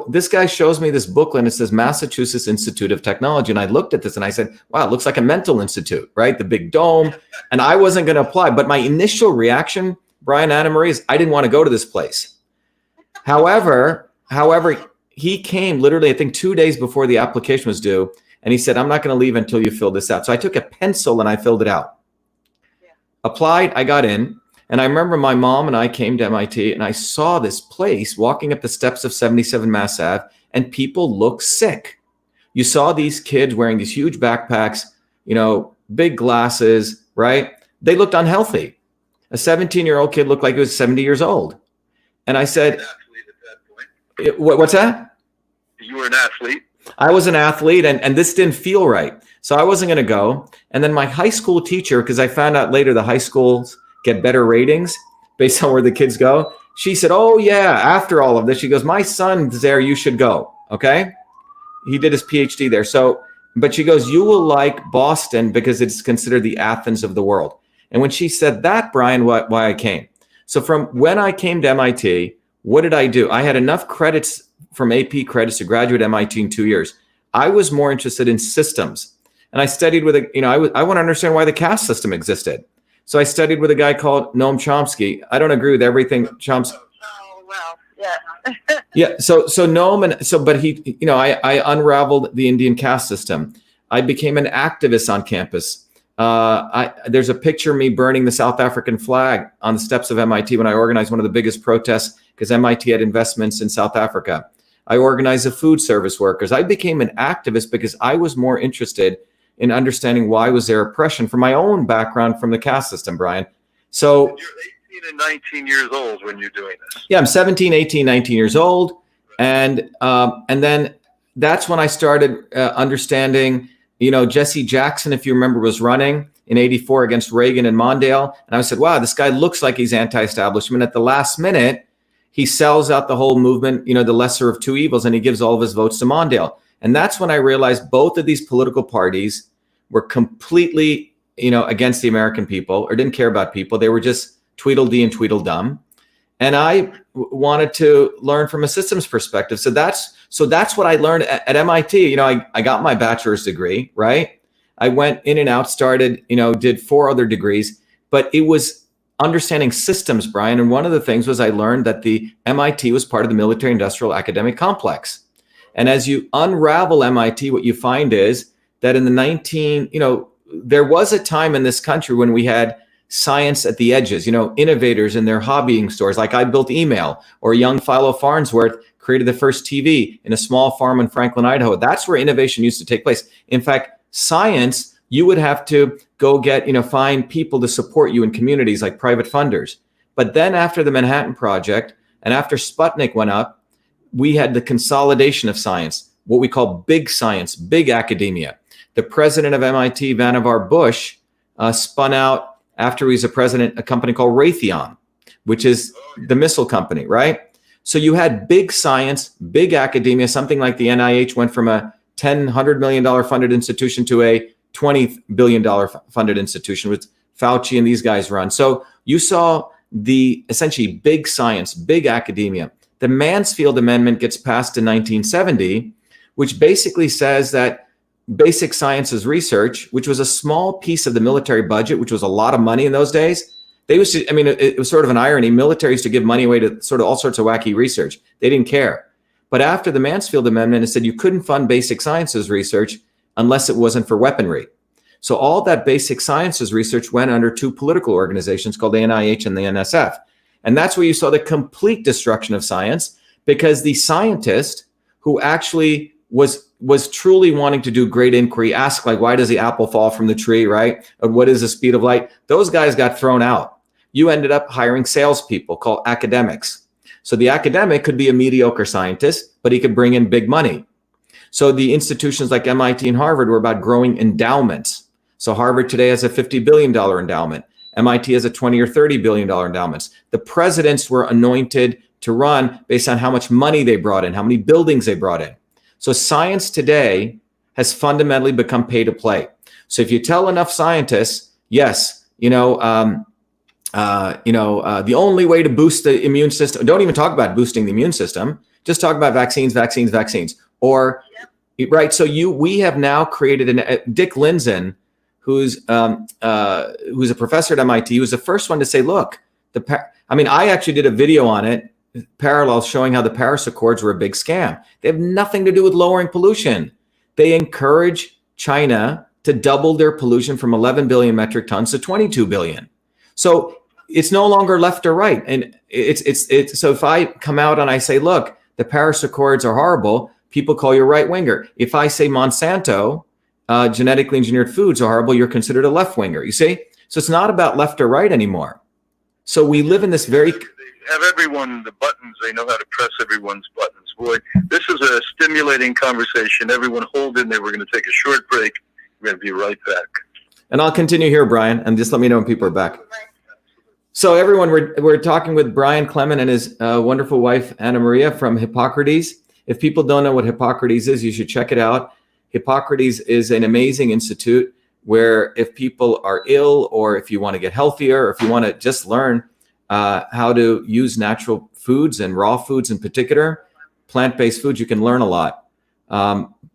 this guy shows me this booklet and it says Massachusetts Institute of Technology. And I looked at this and I said, wow, it looks like a mental institute, right? The big dome. And I wasn't going to apply. But my initial reaction, Brian, Anna Marie, is I didn't want to go to this place. However, he came literally, I think 2 days before the application was due. And he said, I'm not going to leave until you fill this out. So I took a pencil and I filled it out. Yeah. Applied, I got in. And I remember my mom and I came to MIT and I saw this place walking up the steps of 77 Mass Ave, and people look sick. You saw these kids wearing these huge backpacks, you know, big glasses, right? They looked unhealthy. A 17-year-old kid looked like he was 70 years old. And I said, what's that? You were an athlete. I was an athlete, and this didn't feel right. So I wasn't going to go. And then my high school teacher, because I found out later the high schools get better ratings based on where the kids go. She said, oh yeah, after all of this, she goes, my son's there, you should go. Okay. He did his PhD there. So, but she goes, you will like Boston because it's considered the Athens of the world. And when she said that, Brian, why I came. So from when I came to MIT, what did I do? I had enough credits from AP credits to graduate MIT in 2 years. I was more interested in systems. And I studied with I want to understand why the caste system existed. So I studied with a guy called Noam Chomsky. I don't agree with everything Chomsky. Oh, well, yeah. Yeah. So Noam, but he, I unraveled the Indian caste system. I became an activist on campus. There's a picture of me burning the South African flag on the steps of MIT when I organized one of the biggest protests because MIT had investments in South Africa. I organized the food service workers. I became an activist because I was more interested in understanding why was there oppression from my own background from the caste system, Brian. So and you're 18 and 19 years old when you're doing this. Yeah, I'm 17, 18, 19 years old. And then that's when I started understanding, Jesse Jackson, if you remember, was running in 84 against Reagan and Mondale. And I said, wow, this guy looks like he's anti-establishment. At the last minute, he sells out the whole movement, the lesser of two evils, and he gives all of his votes to Mondale. And that's when I realized both of these political parties were completely, against the American people or didn't care about people. They were just Tweedledee and Tweedledum. And I wanted to learn from a systems perspective. So that's what I learned at MIT. I got my bachelor's degree, right? I went in and out, started, did 4 other degrees, but it was understanding systems, Brian. And one of the things was I learned that the MIT was part of the military industrial academic complex. And as you unravel MIT, what you find is that in the there was a time in this country when we had science at the edges, innovators in their hobbying stores. Like I built email, or young Philo Farnsworth created the first TV in a small farm in Franklin, Idaho. That's where innovation used to take place. In fact, science, you would have to go get, find people to support you in communities like private funders. But then after the Manhattan Project and after Sputnik went up, we had the consolidation of science, what we call big science, big academia. The president of MIT, Vannevar Bush, spun out, after he was a president, a company called Raytheon, which is the missile company, right? So you had big science, big academia, something like the NIH went from a $100 million funded institution to a $20 billion funded institution, with Fauci and these guys run. So you saw the essentially big science, big academia. The Mansfield Amendment gets passed in 1970, which basically says that basic sciences research, which was a small piece of the military budget, which was a lot of money in those days. It was sort of an irony. Military used to give money away to sort of all sorts of wacky research. They didn't care. But after the Mansfield Amendment, it said you couldn't fund basic sciences research unless it wasn't for weaponry. So all that basic sciences research went under 2 political organizations called the NIH and the NSF. And that's where you saw the complete destruction of science, because the scientist who actually was truly wanting to do great inquiry, ask like, why does the apple fall from the tree, right? Or what is the speed of light? Those guys got thrown out. You ended up hiring salespeople called academics. So the academic could be a mediocre scientist, but he could bring in big money. So the institutions like MIT and Harvard were about growing endowments. So Harvard today has a $50 billion endowment. MIT has a $20 or $30 billion endowments. The presidents were anointed to run based on how much money they brought in, how many buildings they brought in. So science today has fundamentally become pay to play. So if you tell enough scientists, yes, the only way to boost the immune system, don't even talk about boosting the immune system, just talk about vaccines. Or, right, so we have now created Dick Lindzen, who's a professor at MIT, who was the first one to say, look, I actually did a video on it, parallel, showing how the Paris Accords were a big scam. They have nothing to do with lowering pollution. they encourage China to double their pollution from 11 billion metric tons to 22 billion. So it's no longer left or right. And it's so if I come out and I say, look, the Paris Accords are horrible, people call you a right winger. If I say Monsanto, genetically engineered foods are horrible, you're considered a left winger. You see? So it's not about left or right anymore. So we live in this very... They have everyone, the buttons, they know how to press everyone's buttons. Boy, this is a stimulating conversation. Everyone hold in there. We're going to take a short break. We're going to be right back. And I'll continue here, Brian, and just let me know when people are back. So everyone, we're talking with Brian Clement and his wonderful wife, Anna Maria, from Hippocrates. If people don't know what Hippocrates is, you should check it out. Hippocrates is an amazing institute where if people are ill, or if you want to get healthier, or if you want to just learn how to use natural foods and raw foods in particular, plant-based foods, you can learn a lot.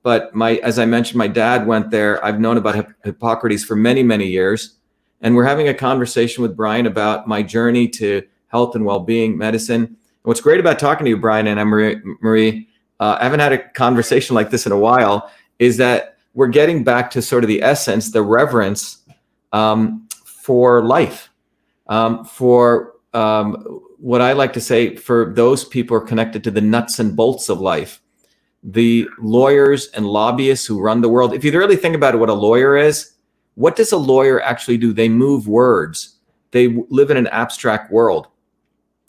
But as I mentioned, my dad went there. I've known about Hippocrates for many, many years. And we're having a conversation with Brian about my journey to health and well-being medicine. And what's great about talking to you, Brian and Marie, I haven't had a conversation like this in a while, is that we're getting back to sort of the essence, the reverence for life, for what I like to say, for those people who are connected to the nuts and bolts of life, the lawyers and lobbyists who run the world. If you really think about it, what a lawyer is, what does a lawyer actually do? They move words. They live in an abstract world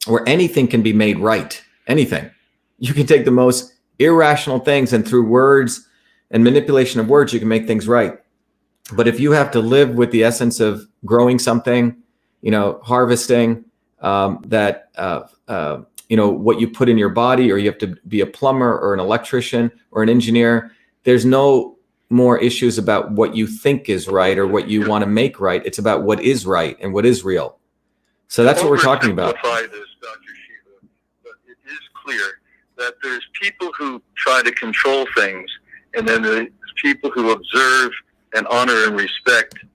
where anything can be made right. Anything. You can take the most irrational things, and through words and manipulation of words, you can make things right. But if you have to live with the essence of growing something, harvesting, what you put in your body, or you have to be a plumber or an electrician or an engineer, there's no more issues about what you think is right or what you want to make right. It's about what is right and what is real. So that's what we're talking about. Oversimplify this, Dr. Shiva, but it is clear that there's people who try to control things, and then there's people who observe and honor and respect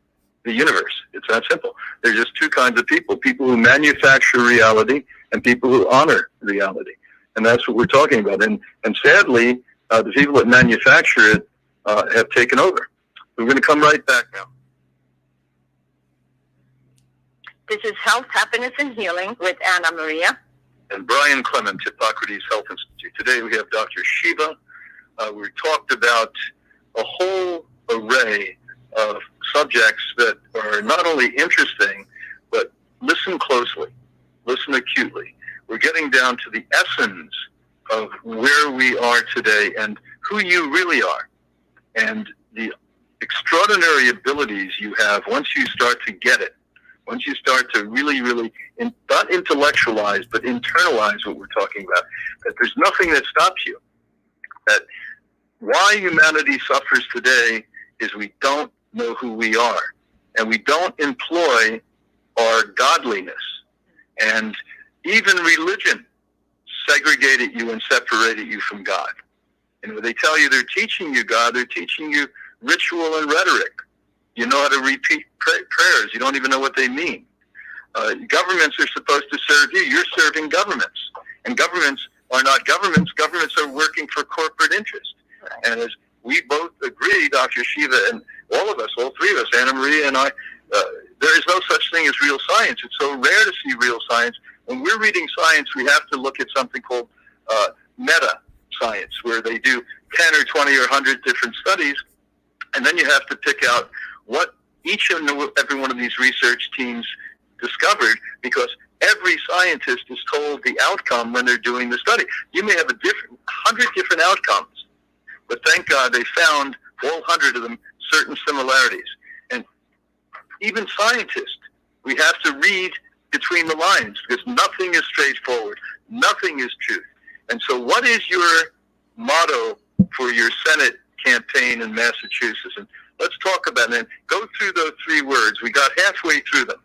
the universe. It's that simple. There's just two kinds of people: people who manufacture reality and people who honor reality. And that's what we're talking about. And sadly, the people that manufacture it have taken over. We're going to come right back now. This is Health, Happiness, and Healing with Anna Maria. And Brian Clement, Hippocrates Health Institute. Today we have Dr. Shiva. We talked about a whole array of subjects that are not only interesting, but listen closely, listen acutely. We're getting down to the essence of where we are today and who you really are, and the extraordinary abilities you have once you start to get it, once you start to really, not intellectualize, but internalize what we're talking about, that there's nothing that stops you. That why humanity suffers today is we don't know who we are, and we don't employ our godliness. And even religion segregated you and separated you from God. And when they tell you they're teaching you God, they're teaching you ritual and rhetoric. You know how to repeat prayers. You don't even know what they mean. Governments are supposed to serve you. You're serving governments. And governments are not governments. Governments are working for corporate interest. And as we both agree, Dr. Shiva and all of us, all three of us, Anna Maria and I, there is no such thing as real science. It's so rare to see real science. When we're reading science, we have to look at something called meta science, where they do 10 or 20 or 100 different studies, and then you have to pick out what each and every one of these research teams discovered, because every scientist is told the outcome when they're doing the study. You may have 100 different outcomes, but thank God they found all 100 of them certain similarities. And even scientists, we have to read between the lines, because nothing is straightforward. Nothing is truth. And so what is your motto for your Senate campaign in Massachusetts? And let's talk about it and go through those 3 words. We got halfway through them.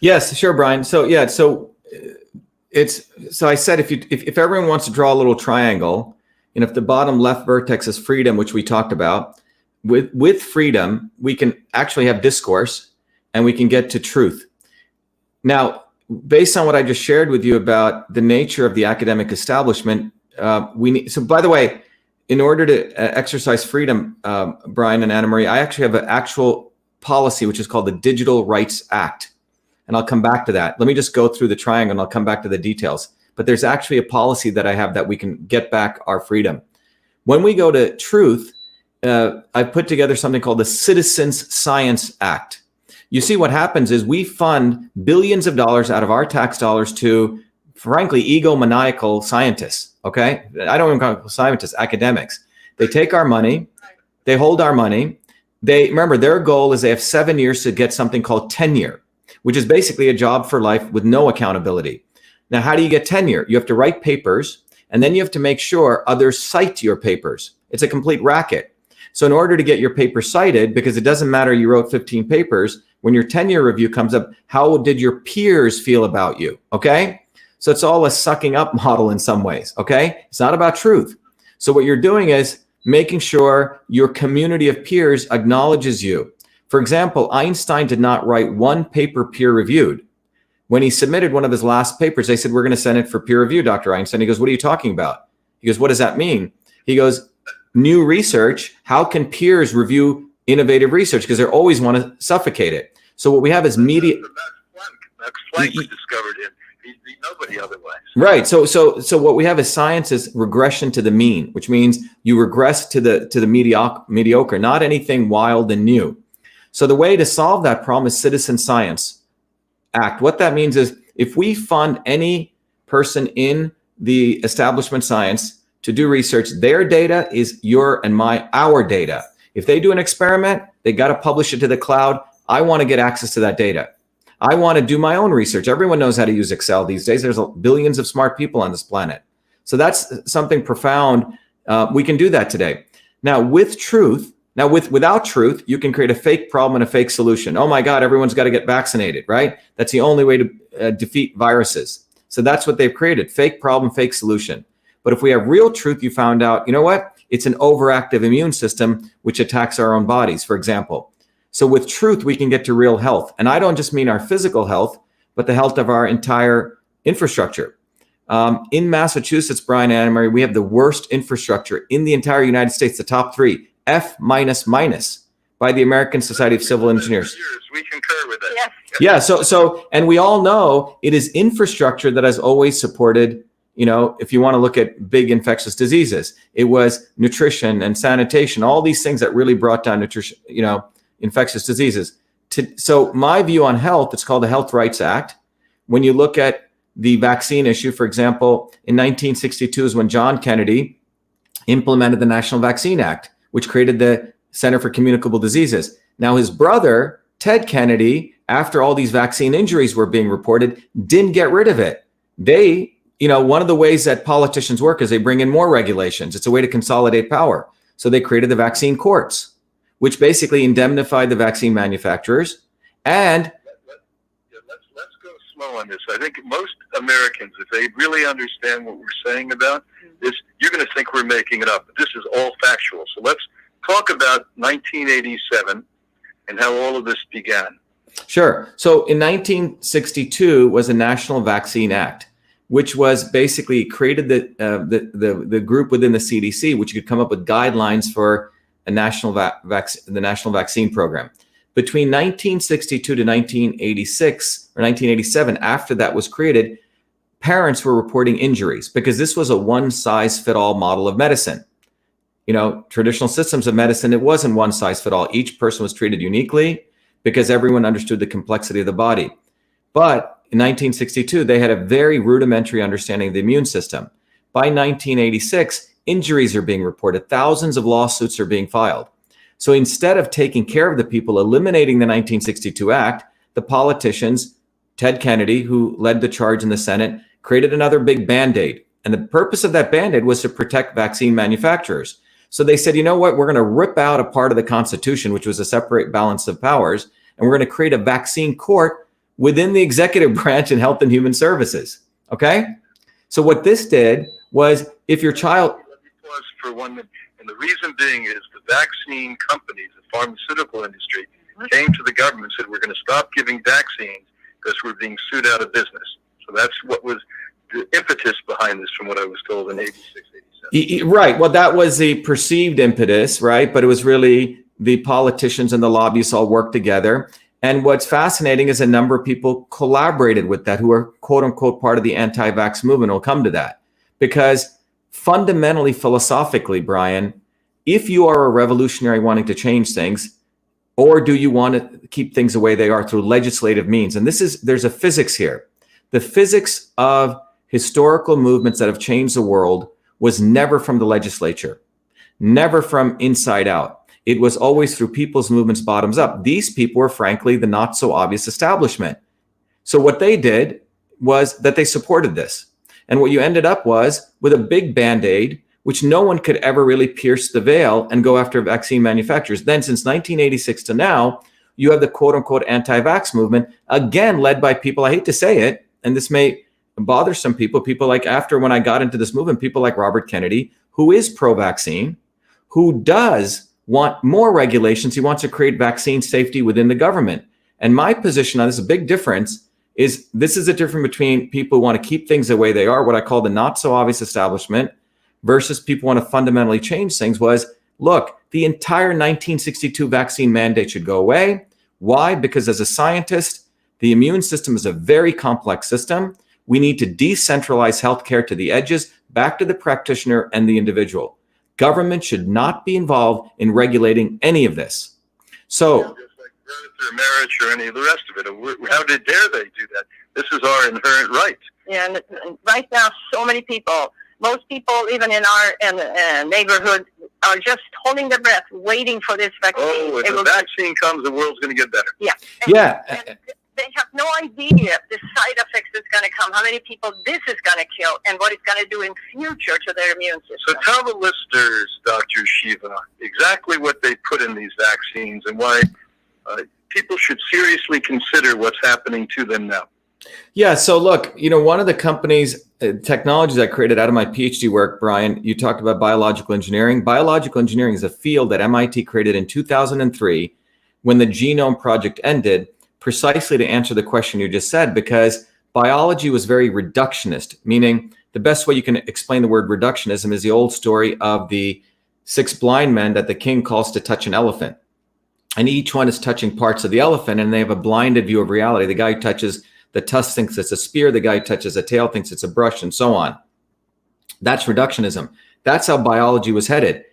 Yes, sure, Brian. So yeah, so I said if everyone wants to draw a little triangle, and if the bottom left vertex is freedom, which we talked about, with freedom, we can actually have discourse and we can get to truth. Now, based on what I just shared with you about the nature of the academic establishment, so by the way, in order to exercise freedom, Brian and Anna Marie, I actually have an actual policy, which is called the Digital Rights Act. And I'll come back to that. Let me just go through the triangle and I'll come back to the details. But there's actually a policy that I have that we can get back our freedom. When we go to truth, I put together something called the Citizens Science Act. You see, what happens is we fund billions of dollars out of our tax dollars to, frankly, egomaniacal scientists. Okay? I don't even call them scientists, academics. They take our money, they hold our money. Remember, their goal is they have 7 years to get something called tenure, which is basically a job for life with no accountability. Now, how do you get tenure? You have to write papers, and then you have to make sure others cite your papers. It's a complete racket. So in order to get your paper cited, because it doesn't matter you wrote 15 papers, when your tenure review comes up, how did your peers feel about you? Okay? So it's all a sucking up model in some ways. Okay? It's not about truth. So what you're doing is making sure your community of peers acknowledges you. For example, Einstein did not write one paper peer-reviewed. When he submitted one of his last papers, they said, we're going to send it for peer review, Dr. Einstein. He goes, what are you talking about? He goes, what does that mean? He goes, new research. How can peers review innovative research? Because they always want to suffocate it. So what we have is media. Max Planck was discovered in. He'd be nobody otherwise. Right. So what we have is science is regression to the mean, which means you regress to the mediocre, not anything wild and new. So the way to solve that problem is Citizen Science Act. What that means is if we fund any person in the establishment science to do research, their data is our data. If they do an experiment, they got to publish it to the cloud. I want to get access to that data. I want to do my own research. Everyone knows how to use Excel these days. There's billions of smart people on this planet. So that's something profound. We can do that today. Now with truth, without truth, you can create a fake problem and a fake solution. Oh my God, everyone's got to get vaccinated, right? That's the only way to defeat viruses. So that's what they've created, fake problem, fake solution. But if we have real truth, you found out, you know what? It's an overactive immune system, which attacks our own bodies, for example. So with truth, we can get to real health. And I don't just mean our physical health, but the health of our entire infrastructure. In Massachusetts, Brian and Anna Marie, we have the worst infrastructure in the entire United States, the top 3. F by the American Society of Civil Engineers. We concur with that. Yes. Yeah. So, and we all know it is infrastructure that has always supported, if you want to look at big infectious diseases, it was nutrition and sanitation, all these things that really brought down nutrition, infectious diseases. So my view on health, it's called the Health Rights Act. When you look at the vaccine issue, for example, in 1962 is when John Kennedy implemented the National Vaccine Act, which created the Center for Communicable Diseases. Now, his brother, Ted Kennedy, after all these vaccine injuries were being reported, didn't get rid of it. One of the ways that politicians work is they bring in more regulations. It's a way to consolidate power. So they created the vaccine courts, which basically indemnified the vaccine manufacturers. And let's go slow on this. I think most Americans, if they really understand what we're saying about this, you're going to think we're making it up. But this is all factual. So let's talk about 1987 and how all of this began. Sure. So in 1962 was a National Vaccine Act, which was basically created the group within the CDC, which could come up with guidelines for a national the National Vaccine Program. Between 1962 to 1986 or 1987, after that was created, parents were reporting injuries because this was a one-size-fit-all model of medicine. Traditional systems of medicine, it wasn't one-size-fit-all. Each person was treated uniquely because everyone understood the complexity of the body. But in 1962, they had a very rudimentary understanding of the immune system. By 1986, injuries are being reported. Thousands of lawsuits are being filed. So instead of taking care of the people, eliminating the 1962 Act, the politicians, Ted Kennedy, who led the charge in the Senate, created another big Band-Aid. And the purpose of that Band-Aid was to protect vaccine manufacturers. So they said, you know what, we're going to rip out a part of the Constitution, which was a separate balance of powers, and we're going to create a vaccine court within the executive branch in Health and Human Services. Okay? So what this did was if your child... Let me pause for 1 minute. And the reason being is the vaccine companies, the pharmaceutical industry, came to the government and said, we're going to stop giving vaccines because we're being sued out of business. So that's what was the impetus behind this, from what I was told in 86, 87. Right. Well, that was the perceived impetus, right? But it was really the politicians and the lobbyists all worked together. And what's fascinating is a number of people collaborated with that who are quote unquote part of the anti-vax movement. We'll come to that because fundamentally, philosophically, Brian, if you are a revolutionary wanting to change things, or do you want to keep things the way they are through legislative means? And there's a physics here. The physics of historical movements that have changed the world was never from the legislature, never from inside out. It was always through people's movements bottoms up. These people were frankly the not so obvious establishment. So what they did was that they supported this. And what you ended up was with a big Band-Aid, which no one could ever really pierce the veil and go after vaccine manufacturers. Then since 1986 to now, you have the quote unquote anti-vax movement, again, led by people, I hate to say it, and this may bother some people like after when I got into this movement, people like Robert Kennedy, who is pro-vaccine, who does want more regulations. He wants to create vaccine safety within the government. And my position on this, a big difference, is this is a difference between people who want to keep things the way they are, what I call the not so obvious establishment, versus people who want to fundamentally change things was, look, the entire 1962 vaccine mandate should go away. Why? Because as a scientist, the immune system is a very complex system. We need to decentralize healthcare to the edges, back to the practitioner and the individual. Government should not be involved in regulating any of this. So, just like birth or marriage or any of the rest of it, how dare they do that? This is our inherent right. Yeah, and right now, so many people, most people, even in our neighborhood, are just holding their breath, waiting for this vaccine. Oh, if the vaccine comes, the world's going to get better. Yeah. And they have no idea the side effects that's going to come, how many people this is going to kill, and what it's going to do in future to their immune system. So tell the listeners, Dr. Shiva, exactly what they put in these vaccines and why people should seriously consider what's happening to them now. Yeah. So look, one of the companies, technologies I created out of my PhD work, Brian, you talked about biological engineering. Biological engineering is a field that MIT created in 2003 when the Genome Project ended, precisely to answer the question you just said, because biology was very reductionist, meaning the best way you can explain the word reductionism is the old story of the 6 blind men that the king calls to touch an elephant. And each one is touching parts of the elephant and they have a blinded view of reality. The guy who touches the tusk thinks it's a spear. The guy who touches a tail thinks it's a brush, and so on. That's reductionism. That's how biology was headed.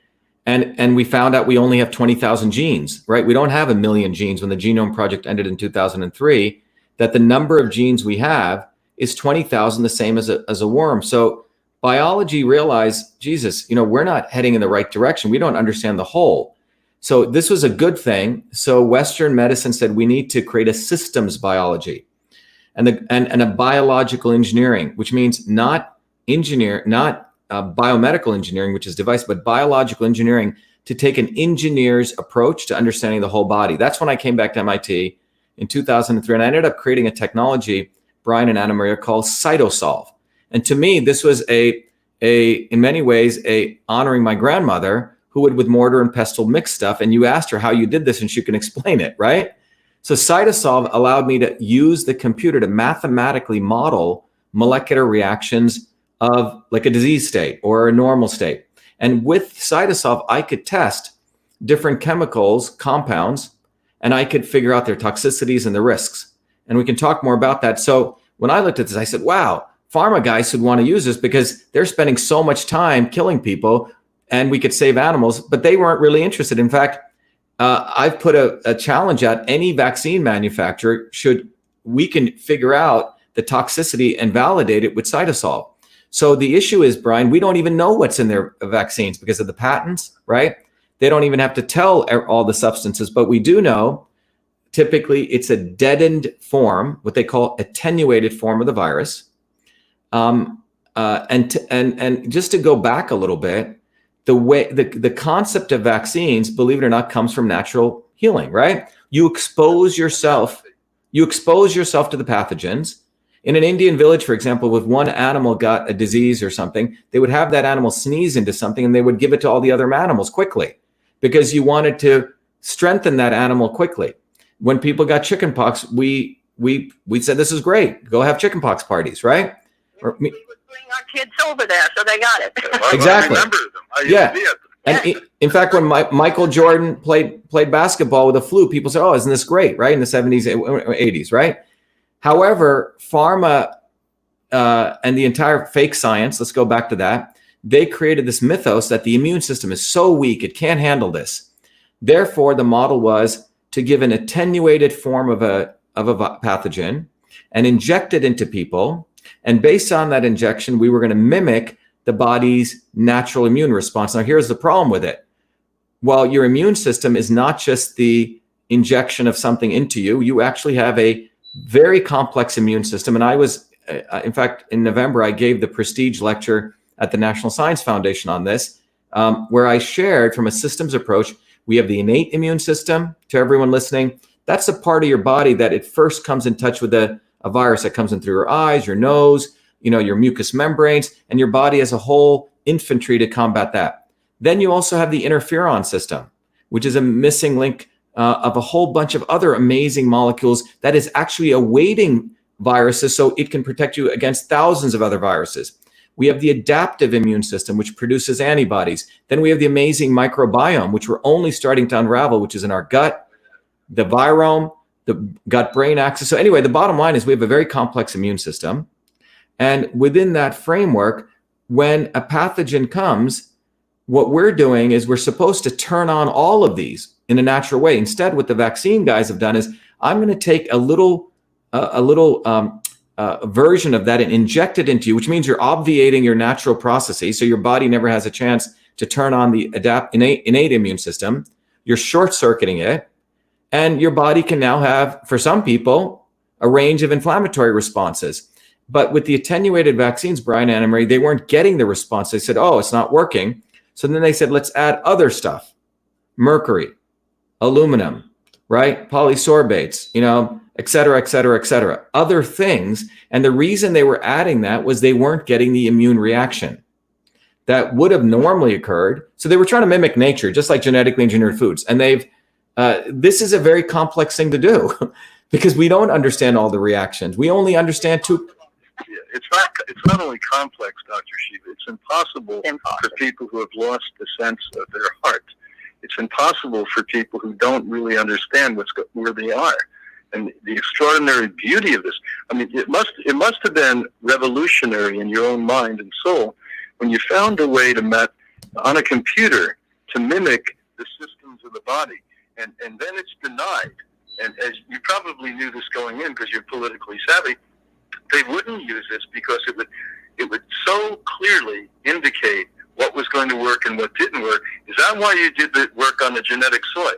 And we found out we only have 20,000 genes, right? We don't have 1 million genes when the Genome Project ended in 2003, that the number of genes we have is 20,000, the same as a worm. So biology realized, Jesus, we're not heading in the right direction. We don't understand the whole. So this was a good thing. So Western medicine said we need to create a systems biology and a biological engineering, which means not biomedical engineering, which is device, but biological engineering to take an engineer's approach to understanding the whole body. That's when I came back to MIT in 2003, and I ended up creating a technology, Brian and Anna Maria, called CytoSolve. And to me, this was in many ways, honoring my grandmother, who would with mortar and pestle mix stuff. And you asked her how you did this, and she can explain it, right? So CytoSolve allowed me to use the computer to mathematically model molecular reactions of like a disease state or a normal state. And with CytoSolve, I could test different chemicals, compounds, and I could figure out their toxicities and the risks. And we can talk more about that. So when I looked at this, I said, wow, pharma guys would want to use this because they're spending so much time killing people and we could save animals, but they weren't really interested. In fact, I've put a challenge out. Any vaccine manufacturer we can figure out the toxicity and validate it with CytoSolve. So the issue is, Brian, we don't even know what's in their vaccines because of the patents, right? They don't even have to tell all the substances, but we do know typically it's a deadened form, what they call attenuated form of the virus. And just to go back a little bit, the concept of vaccines, believe it or not, comes from natural healing, right? You expose yourself to the pathogens. In an Indian village, for example, if one animal got a disease or something, they would have that animal sneeze into something and they would give it to all the other animals quickly because you wanted to strengthen that animal quickly. When people got chickenpox, we said, this is great. Go have chickenpox parties, right? bring our kids over there, so they got it. Exactly. I remember them. I used Yeah. to be at them. And in fact, when Michael Jordan played basketball with a flu, people say, "Oh, isn't this great?" Right, in the 70s, 80s, right? However, pharma and the entire fake science, let's go back to that, they created this mythos that the immune system is so weak, it can't handle this. Therefore, the model was to give an attenuated form of a pathogen and inject it into people. And based on that injection, we were going to mimic the body's natural immune response. Now, here's the problem with it. Well, your immune system is not just the injection of something into you. You actually have a very complex immune system. And I was, in fact, in November, I gave the prestige lecture at the National Science Foundation on this, where I shared from a systems approach, we have the innate immune system. To everyone listening, that's a part of your body that it first comes in touch with a virus that comes in through your eyes, your nose, your mucous membranes, and your body as a whole infantry to combat that. Then you also have the interferon system, which is a missing link of a whole bunch of other amazing molecules that is actually awaiting viruses so it can protect you against thousands of other viruses. We have the adaptive immune system, which produces antibodies. Then we have the amazing microbiome, which we're only starting to unravel, which is in our gut, the virome, the gut-brain axis. So anyway, the bottom line is we have a very complex immune system. And within that framework, when a pathogen comes, what we're doing is we're supposed to turn on all of these in a natural way. Instead, what the vaccine guys have done is I'm going to take a little version of that and inject it into you, which means you're obviating your natural processes. So your body never has a chance to turn on the innate immune system. You're short-circuiting it. And your body can now have, for some people, a range of inflammatory responses. But with the attenuated vaccines, Brian and Anna-Marie, they weren't getting the response. They said, oh, it's not working. So then they said, let's add other stuff. Mercury, aluminum, right? Polysorbates, et cetera, et cetera, et cetera. Other things. And the reason they were adding that was they weren't getting the immune reaction that would have normally occurred. So they were trying to mimic nature, just like genetically engineered foods. And this is a very complex thing to do because we don't understand all the reactions. We only understand two. It's not only complex, Dr. Shiva. It's impossible for people who have lost the sense of their heart. It's impossible for people who don't really understand where they are. And the extraordinary beauty of this, I mean, it must have been revolutionary in your own mind and soul when you found a way on a computer to mimic the systems of the body. And then it's denied. And as you probably knew this going in because you're politically savvy, they wouldn't use this because it would so clearly indicate what was going to work and what didn't work. Is that why you did the work on the genetic soy?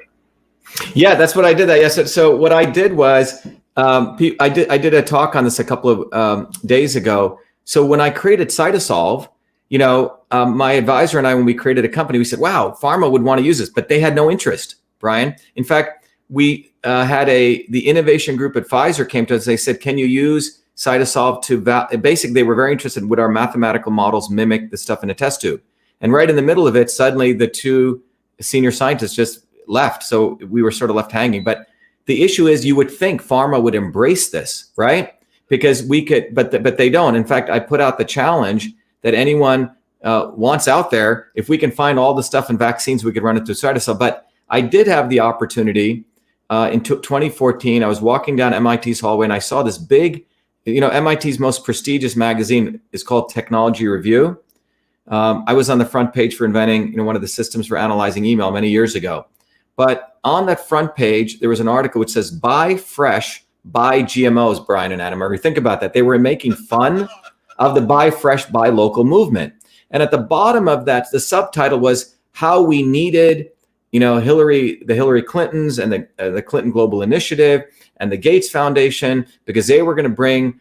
Yeah, that's what I did. Yes. So what I did was I did a talk on this a couple of days ago. So when I created Cytosolve, my advisor and I, when we created a company, we said, wow, pharma would want to use this, but they had no interest, Brian. In fact, we had the innovation group at Pfizer came to us. They said, can you use Cytosolve to basically, they were very interested in would our mathematical models mimic the stuff in a test tube. And right in the middle of it, suddenly the two senior scientists just left. So we were sort of left hanging. But the issue is you would think pharma would embrace this, right? Because we could, but they don't. In fact, I put out the challenge that anyone wants out there, if we can find all the stuff in vaccines, we could run it through Cytosolve. But I did have the opportunity in 2014. I was walking down MIT's hallway and I saw this big, MIT's most prestigious magazine is called Technology Review. I was on the front page for inventing, one of the systems for analyzing email many years ago. But on that front page, there was an article which says, buy fresh, buy GMOs, Brian and Anna-Marie. Think about that. They were making fun of the buy fresh, buy local movement. And at the bottom of that, the subtitle was how we needed, the Hillary Clintons and the Clinton Global Initiative and the Gates Foundation, because they were going to bring,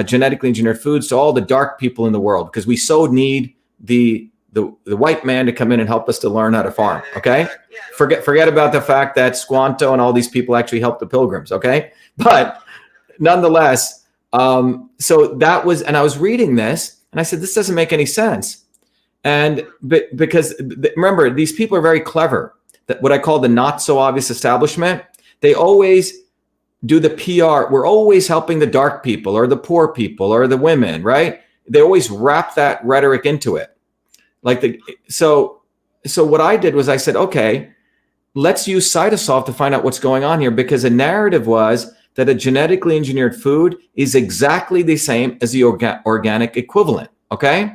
genetically engineered foods to all the dark people in the world, because we so need the white man to come in and help us to learn how to farm. Okay. Forget about the fact that Squanto and all these people actually helped the pilgrims. Okay. But nonetheless, so that was, and I was reading this and I said, this doesn't make any sense. And because remember, these people are very clever. That what I call the not so obvious establishment, they always do the PR. We're always helping the dark people or the poor people or the women, right? they always wrap that rhetoric into it. So what I did was I said, okay, let's use CytoSolve to find out what's going on here, because the narrative was that a genetically engineered food is exactly the same as the organic equivalent, okay?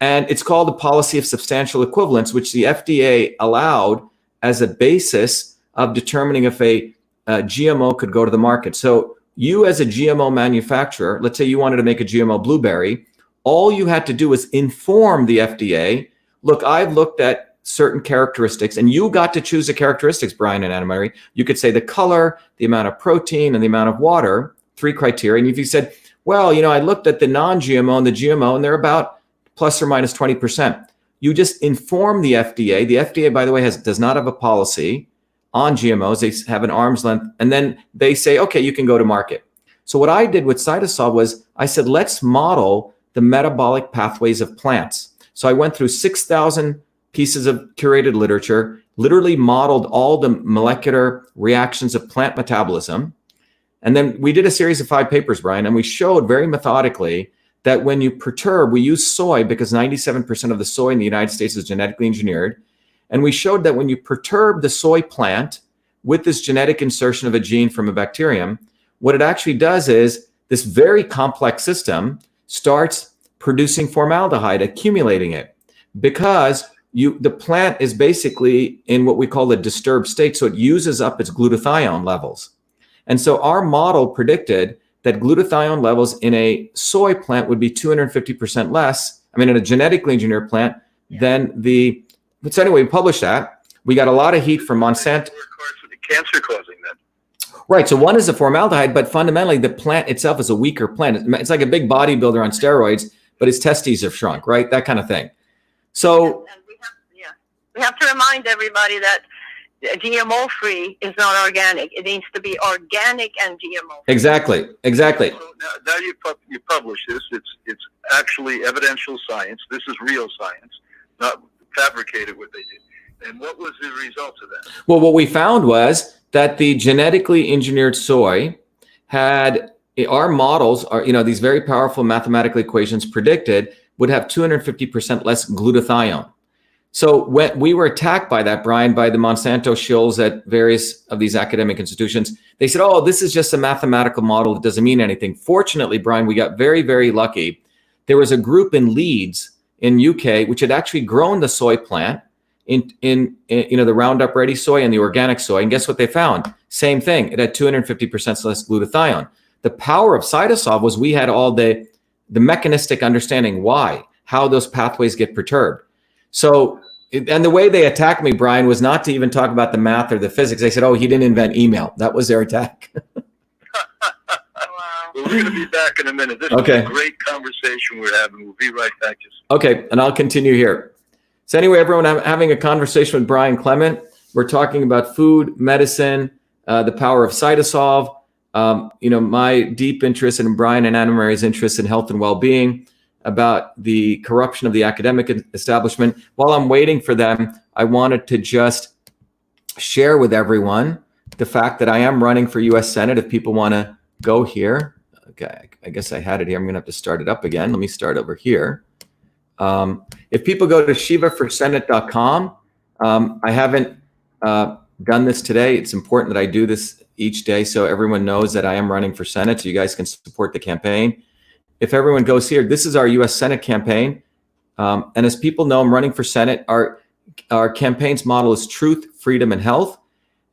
And it's called the policy of substantial equivalence, which the FDA allowed as a basis of determining if a GMO could go to the market. So you as a GMO manufacturer, let's say you wanted to make a GMO blueberry, all you had to do was inform the FDA, look, I've looked at certain characteristics, and you got to choose the characteristics, Brian and Anna Marie. You could say the color, the amount of protein, and the amount of water, 3 criteria. And if you said, well, you know, I looked at the non-GMO and the GMO, and they're about plus or minus 20%. You just inform the FDA. The FDA, by the way, does not have a policy on GMOs. They have an arm's length, and then they say, okay, you can go to market. So what I did with CytoSolve was I said, let's model the metabolic pathways of plants. So I went through 6,000 pieces of curated literature, literally modeled all the molecular reactions of plant metabolism. And then we did a series of 5 papers, Brian, and we showed very methodically that when you perturb, we use soy because 97% of the soy in the United States is genetically engineered. And we showed that when you perturb the soy plant with this genetic insertion of a gene from a bacterium, what it actually does is this very complex system starts producing formaldehyde, accumulating it, because the plant is basically in what we call a disturbed state, so it uses up its glutathione levels. And so our model predicted that glutathione levels in a soy plant would be 250% less, in a genetically engineered plant, than the... But so anyway, we published that. We got a lot of heat from Monsanto. Cancer causing that. Right, so one is the formaldehyde, but fundamentally the plant itself is a weaker plant. It's like a big bodybuilder on steroids, but his testes have shrunk, right? That kind of thing. So... We have to remind everybody that GMO-free is not organic. It needs to be organic and GMO. Exactly. So now you publish this. It's actually evidential science. This is real science, not fabricated what they did. And what was the result of that? Well, what we found was that the genetically engineered soy had, our models are, these very powerful mathematical equations predicted would have 250% less glutathione. So when we were attacked by that, Brian, by the Monsanto shills at various of these academic institutions, they said, oh, this is just a mathematical model. It doesn't mean anything. Fortunately, Brian, we got very, very lucky. There was a group in Leeds in UK, which had actually grown the soy plant in the Roundup Ready soy and the organic soy. And guess what they found? Same thing. It had 250% less glutathione. The power of CytoSolve was we had all the mechanistic understanding why, how those pathways get perturbed. So, and the way they attacked me, Brian, was not to even talk about the math or the physics. They said, oh, he didn't invent email. That was their attack. Well, we're going to be back in a minute. This is a great conversation we're having. We'll be right back. Okay, and I'll continue here. So anyway, everyone, I'm having a conversation with Brian Clement. We're talking about food, medicine, the power of CytoSolve, my deep interest in Brian and Anna Marie's interest in health and well-being, about the corruption of the academic establishment. While I'm waiting for them, I wanted to just share with everyone the fact that I am running for U.S. Senate. If people want to go here, okay, I guess I had it here. I'm going to have to start it up again. Let me start over here. If people go to shivaforsenate.com, I haven't done this today. It's important that I do this each day so everyone knows that I am running for Senate, so you guys can support the campaign. If everyone goes here, this is our U.S. Senate campaign. And as people know, I'm running for Senate. Our campaign's model is truth, freedom, and health.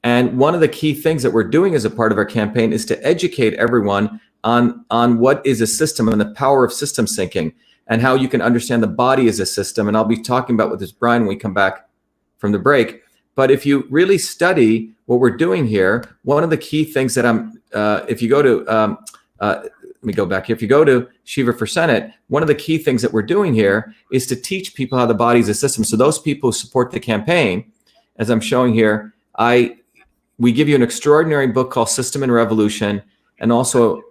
And one of the key things that we're doing as a part of our campaign is to educate everyone on what is a system and the power of systems thinking and how you can understand the body as a system. And I'll be talking about with this, Brian, when we come back from the break. But if you really study what we're doing here, one of the key things that if you go to, let me go back here. If you go to Shiva for Senate, one of the key things that we're doing here is to teach people how the body is a system. So those people who support the campaign, as I'm showing here, we give you an extraordinary book called System and Revolution, and also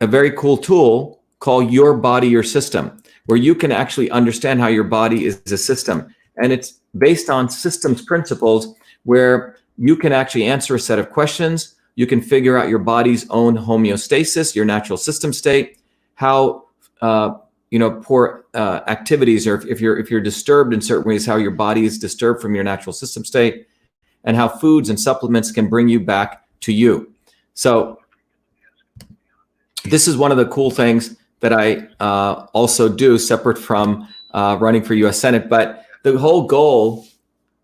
a very cool tool called Your Body, Your System, where you can actually understand how your body is a system. And it's based on systems principles where you can actually answer a set of questions. You can figure out your body's own homeostasis, your natural system state, how poor activities, or if you're disturbed in certain ways, how your body is disturbed from your natural system state, and how foods and supplements can bring you back to you. So this is one of the cool things that I also do, separate from running for U.S. Senate. But the whole goal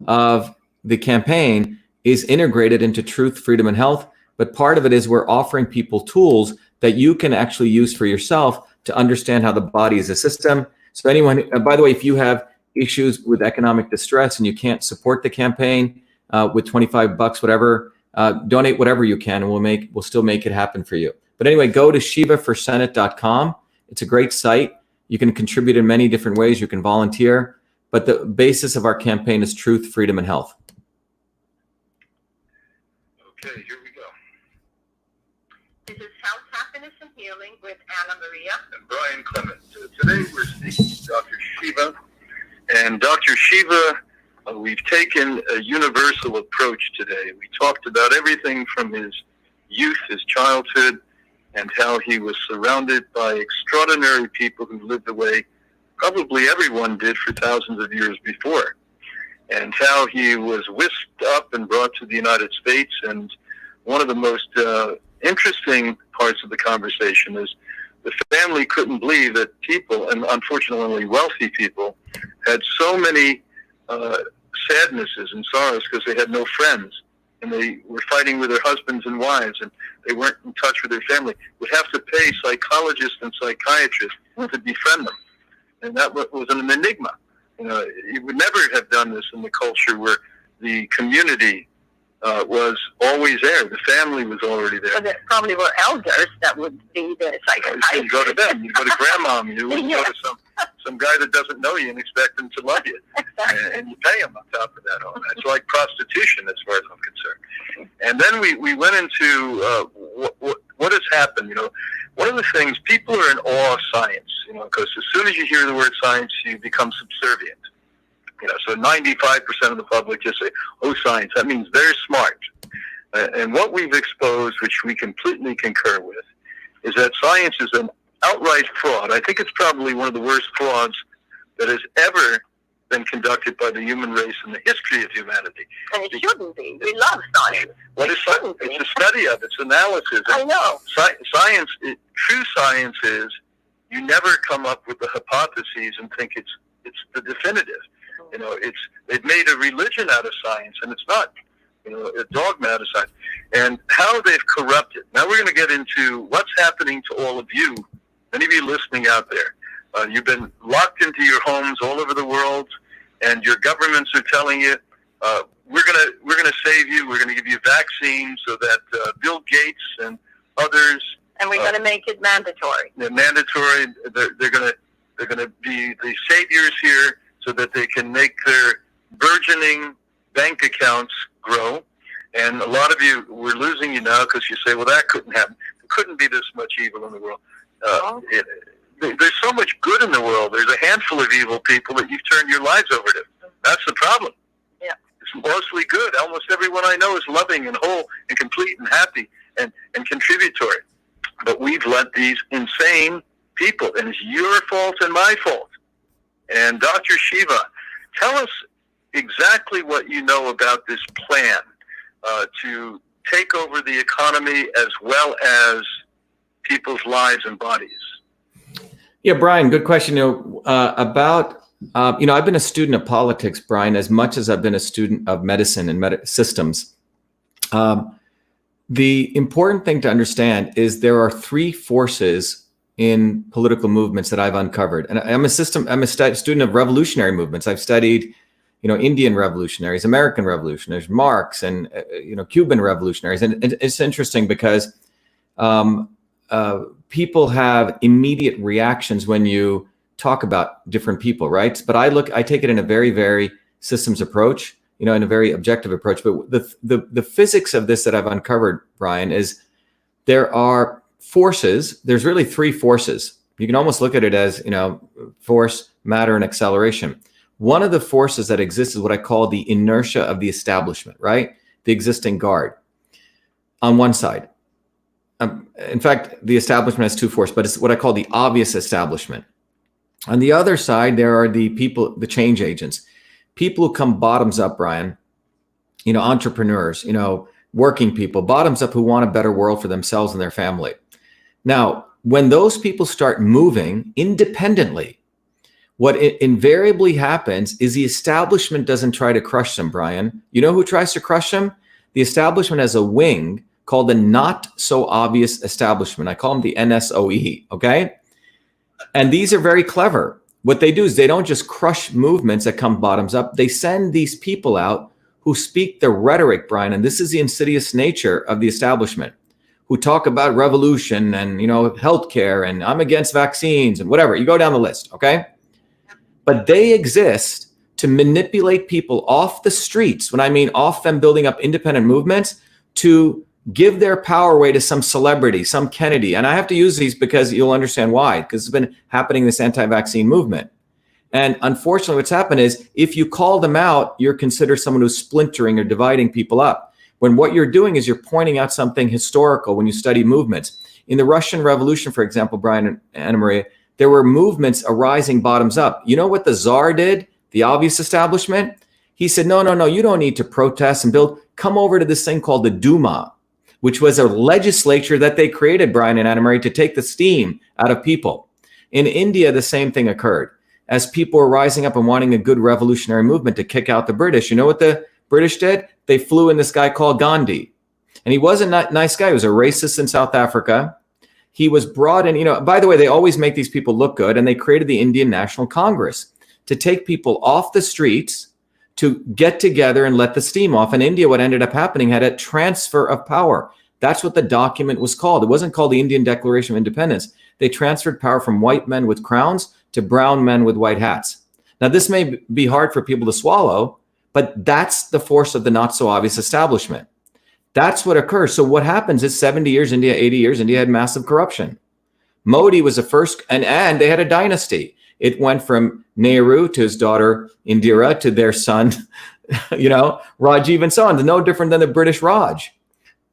of the campaign is integrated into truth, freedom, and health. But part of it is we're offering people tools that you can actually use for yourself to understand how the body is a system. So anyone, by the way, if you have issues with economic distress and you can't support the campaign with $25, whatever, donate whatever you can, and we'll still make it happen for you. But anyway, go to shivaforsenate.com. It's a great site. You can contribute in many different ways. You can volunteer, but the basis of our campaign is truth, freedom, and health. Okay, here we go. This is Health, Happiness, and Healing with Anna Maria. And Brian Clement. Today we're speaking to Dr. Shiva. And Dr. Shiva, we've taken a universal approach today. We talked about everything from his youth, his childhood, and how he was surrounded by extraordinary people who lived the way probably everyone did for thousands of years before, and how he was whisked up and brought to the United States. And one of the most interesting parts of the conversation is the family couldn't believe that people, and unfortunately wealthy people, had so many sadnesses and sorrows because they had no friends, and they were fighting with their husbands and wives, and they weren't in touch with their family, would have to pay psychologists and psychiatrists to befriend them. And that was an enigma. You would never have done this in the culture where the community was always there. The family was already there. So there probably were elders that would be the psychiatrists. You go to them. You go to grandmom. You wouldn't go to some guy that doesn't know you and expect him to love you. Exactly. And you pay him on top of that. It's like prostitution as far as I'm concerned. And then we went into what has happened. One of the things, people are in awe of science, because as soon as you hear the word science, you become subservient. So 95% of the public just say, oh, science, that means they're smart. And what we've exposed, which we completely concur with, is that science is an outright fraud. I think it's probably one of the worst frauds that has ever been conducted by the human race in the history of humanity. And it shouldn't be. We love science. What is science? It's a study of, it's analysis. I know. Science, true science is, you never come up with the hypotheses and think it's the definitive. They've made a religion out of science, and it's not, a dogma out of science. And how they've corrupted. Now we're going to get into what's happening to all of you, many of you listening out there. You've been locked into your homes all over the world, and your governments are telling you, we're gonna save you. We're gonna give you vaccines so that Bill Gates and others. And we're going to make it mandatory. They're mandatory. They're gonna be the saviors here, so that they can make their burgeoning bank accounts grow. And a lot of you, we're losing you now because you say, well, that couldn't happen. There couldn't be this much evil in the world. There's so much good in the world. There's a handful of evil people that you've turned your lives over to. That's the problem. Yeah. It's mostly good. Almost everyone I know is loving and whole and complete and happy and contributory. But we've let these insane people, and it's your fault and my fault. And Dr. Shiva, tell us exactly what you know about this plan to take over the economy as well as people's lives and bodies. Yeah, Brian, good question. I've been a student of politics, Brian, as much as I've been a student of medicine and systems. The important thing to understand is there are three forces in political movements that I've uncovered. And I'm a student of revolutionary movements. I've studied, Indian revolutionaries, American revolutionaries, Marx, and, Cuban revolutionaries. And it's interesting because people have immediate reactions when you talk about different people, right? But I take it in a very, very systems approach, in a very objective approach. But the physics of this that I've uncovered, Brian, is there are forces. There's really three forces. You can almost look at it as, force, matter, and acceleration. One of the forces that exists is what I call the inertia of the establishment, right? The existing guard on one side. In fact, the establishment has two forces, but it's what I call the obvious establishment. On the other side, there are the people, the change agents, people who come bottoms up, Brian, entrepreneurs, working people, bottoms up, who want a better world for themselves and their family. Now, when those people start moving independently, what invariably happens is the establishment doesn't try to crush them, Brian. You know who tries to crush them? The establishment has a wing called the not so obvious establishment. I call them the NSOE, okay? And these are very clever. What they do is they don't just crush movements that come bottoms up. They send these people out who speak the rhetoric, Brian, and this is the insidious nature of the establishment, who talk about revolution and, healthcare, and I'm against vaccines and whatever. You go down the list, okay? But they exist to manipulate people off the streets. When I mean off them building up independent movements, to give their power away to some celebrity, some Kennedy. And I have to use these because you'll understand why, because it's been happening, this anti-vaccine movement. And unfortunately, what's happened is if you call them out, you're considered someone who's splintering or dividing people up. When what you're doing is you're pointing out something historical when you study movements. In the Russian Revolution, for example, Brian and Anna Maria, there were movements arising bottoms up. You know what the Tsar did, the obvious establishment? He said, no, you don't need to protest and build. Come over to this thing called the Duma, which was a legislature that they created, Brian and Anna Maria, to take the steam out of people. In India, the same thing occurred. As people were rising up and wanting a good revolutionary movement to kick out the British, you know what the British did? They flew in this guy called Gandhi. And he wasn't a nice guy. He was a racist in South Africa. He was brought in, by the way, they always make these people look good. And they created the Indian National Congress to take people off the streets, to get together and let the steam off. In India, what ended up happening had a transfer of power. That's what the document was called. It wasn't called the Indian Declaration of Independence. They transferred power from white men with crowns to brown men with white hats. Now, this may be hard for people to swallow, but that's the force of the not so obvious establishment. That's what occurs. So what happens is 70 years India, 80 years India had massive corruption. Modi was the first, and they had a dynasty. It went from Nehru to his daughter Indira to their son, Rajiv, and so on. No different than the British Raj.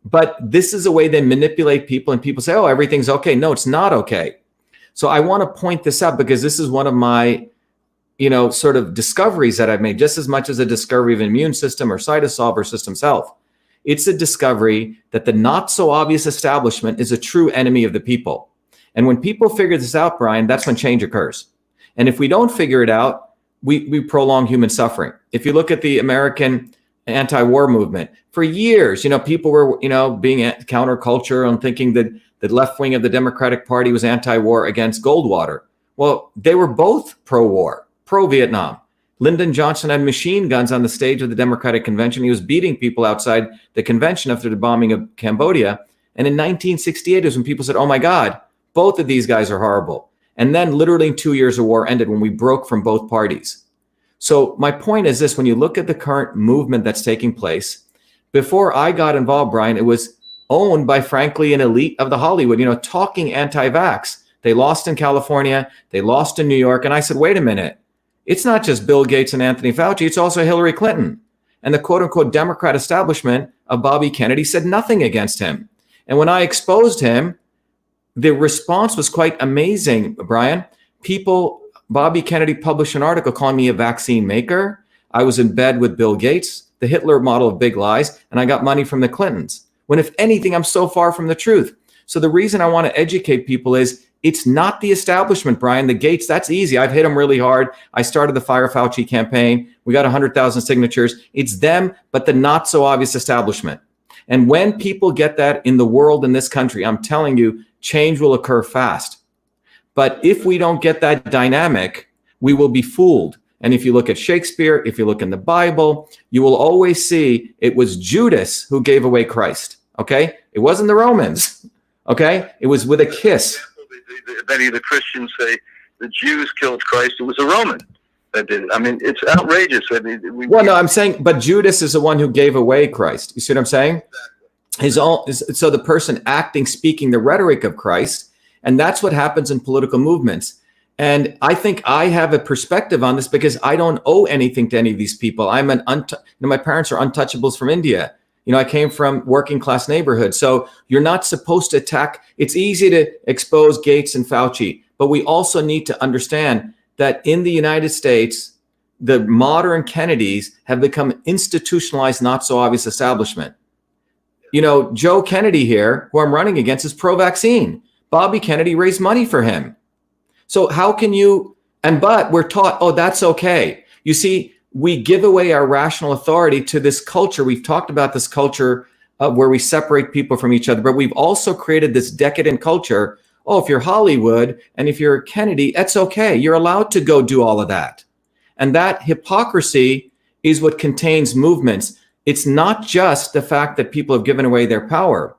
But this is a way they manipulate people, and people say, oh, everything's okay. No, it's not okay. So I want to point this out because this is one of my sort of discoveries that I've made, just as much as a discovery of an immune system or cytosolve or systems health. It's a discovery that the not so obvious establishment is a true enemy of the people. And when people figure this out, Brian, that's when change occurs. And if we don't figure it out, we prolong human suffering. If you look at the American anti-war movement, for years, people were, being counterculture and thinking that the left wing of the Democratic Party was anti-war against Goldwater. Well, they were both pro-war, pro-Vietnam. Lyndon Johnson had machine guns on the stage of the Democratic Convention. He was beating people outside the convention after the bombing of Cambodia. And in 1968 is when people said, oh my God, both of these guys are horrible. And then literally 2 years of war ended when we broke from both parties. So my point is this: when you look at the current movement that's taking place, before I got involved, Brian, it was owned by, frankly, an elite of the Hollywood, talking anti-vax. They lost in California, they lost in New York. And I said, wait a minute, it's not just Bill Gates and Anthony Fauci, it's also Hillary Clinton. And the quote unquote Democrat establishment of Bobby Kennedy said nothing against him. And when I exposed him, the response was quite amazing, Brian. Bobby Kennedy published an article calling me a vaccine maker. I was in bed with Bill Gates, the Hitler model of big lies, and I got money from the Clintons. When if anything, I'm so far from the truth. So the reason I want to educate people is it's not the establishment, Brian. The Gates, that's easy. I've hit them really hard. I started the Fire Fauci campaign. We got 100,000 signatures. It's them, but the not so obvious establishment. And when people get that in the world, in this country, I'm telling you, change will occur fast. But if we don't get that dynamic, we will be fooled. And if you look at Shakespeare, if you look in the Bible, you will always see it was Judas who gave away Christ. Okay? It wasn't the Romans. Okay? It was with a kiss. Many of the Christians say the Jews killed Christ. It was a Roman that did it. I mean, it's outrageous. I mean, no, I'm saying, but Judas is the one who gave away Christ. You see what I'm saying? Exactly. So the person acting, speaking the rhetoric of Christ, and that's what happens in political movements. And I think I have a perspective on this because I don't owe anything to any of these people. My parents are untouchables from India. I came from working class neighborhood. So you're not supposed to attack. It's easy to expose Gates and Fauci, but we also need to understand that in the United States, the modern Kennedys have become institutionalized, not so obvious establishment. You know, Joe Kennedy here, who I'm running against, is pro-vaccine. Bobby Kennedy raised money for him. So how can you, but we're taught, oh, that's okay. You see, we give away our rational authority to this culture. We've talked about this culture where we separate people from each other, but we've also created this decadent culture. Oh, if you're Hollywood and if you're Kennedy, that's okay. You're allowed to go do all of that. And that hypocrisy is what contains movements. It's not just the fact that people have given away their power.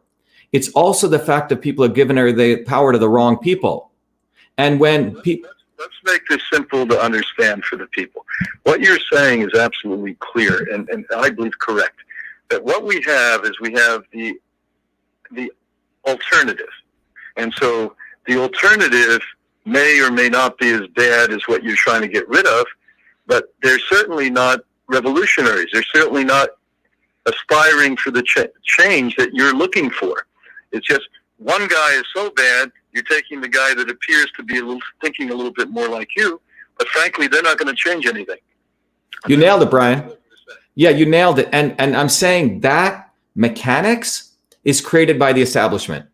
It's also the fact that people have given away the power to the wrong people. And when people... Let's make this simple to understand for the people. What you're saying is absolutely clear and I believe correct. That what we have is we have the alternative. And so the alternative may or may not be as bad as what you're trying to get rid of, but they're certainly not revolutionaries. They're certainly not aspiring for the change that you're looking for. It's just one guy is so bad, you're taking the guy that appears to be thinking a little bit more like you, but frankly, they're not going to change anything. You nailed it, Brian. Yeah, you nailed it. And I'm saying that mechanics is created by the establishment.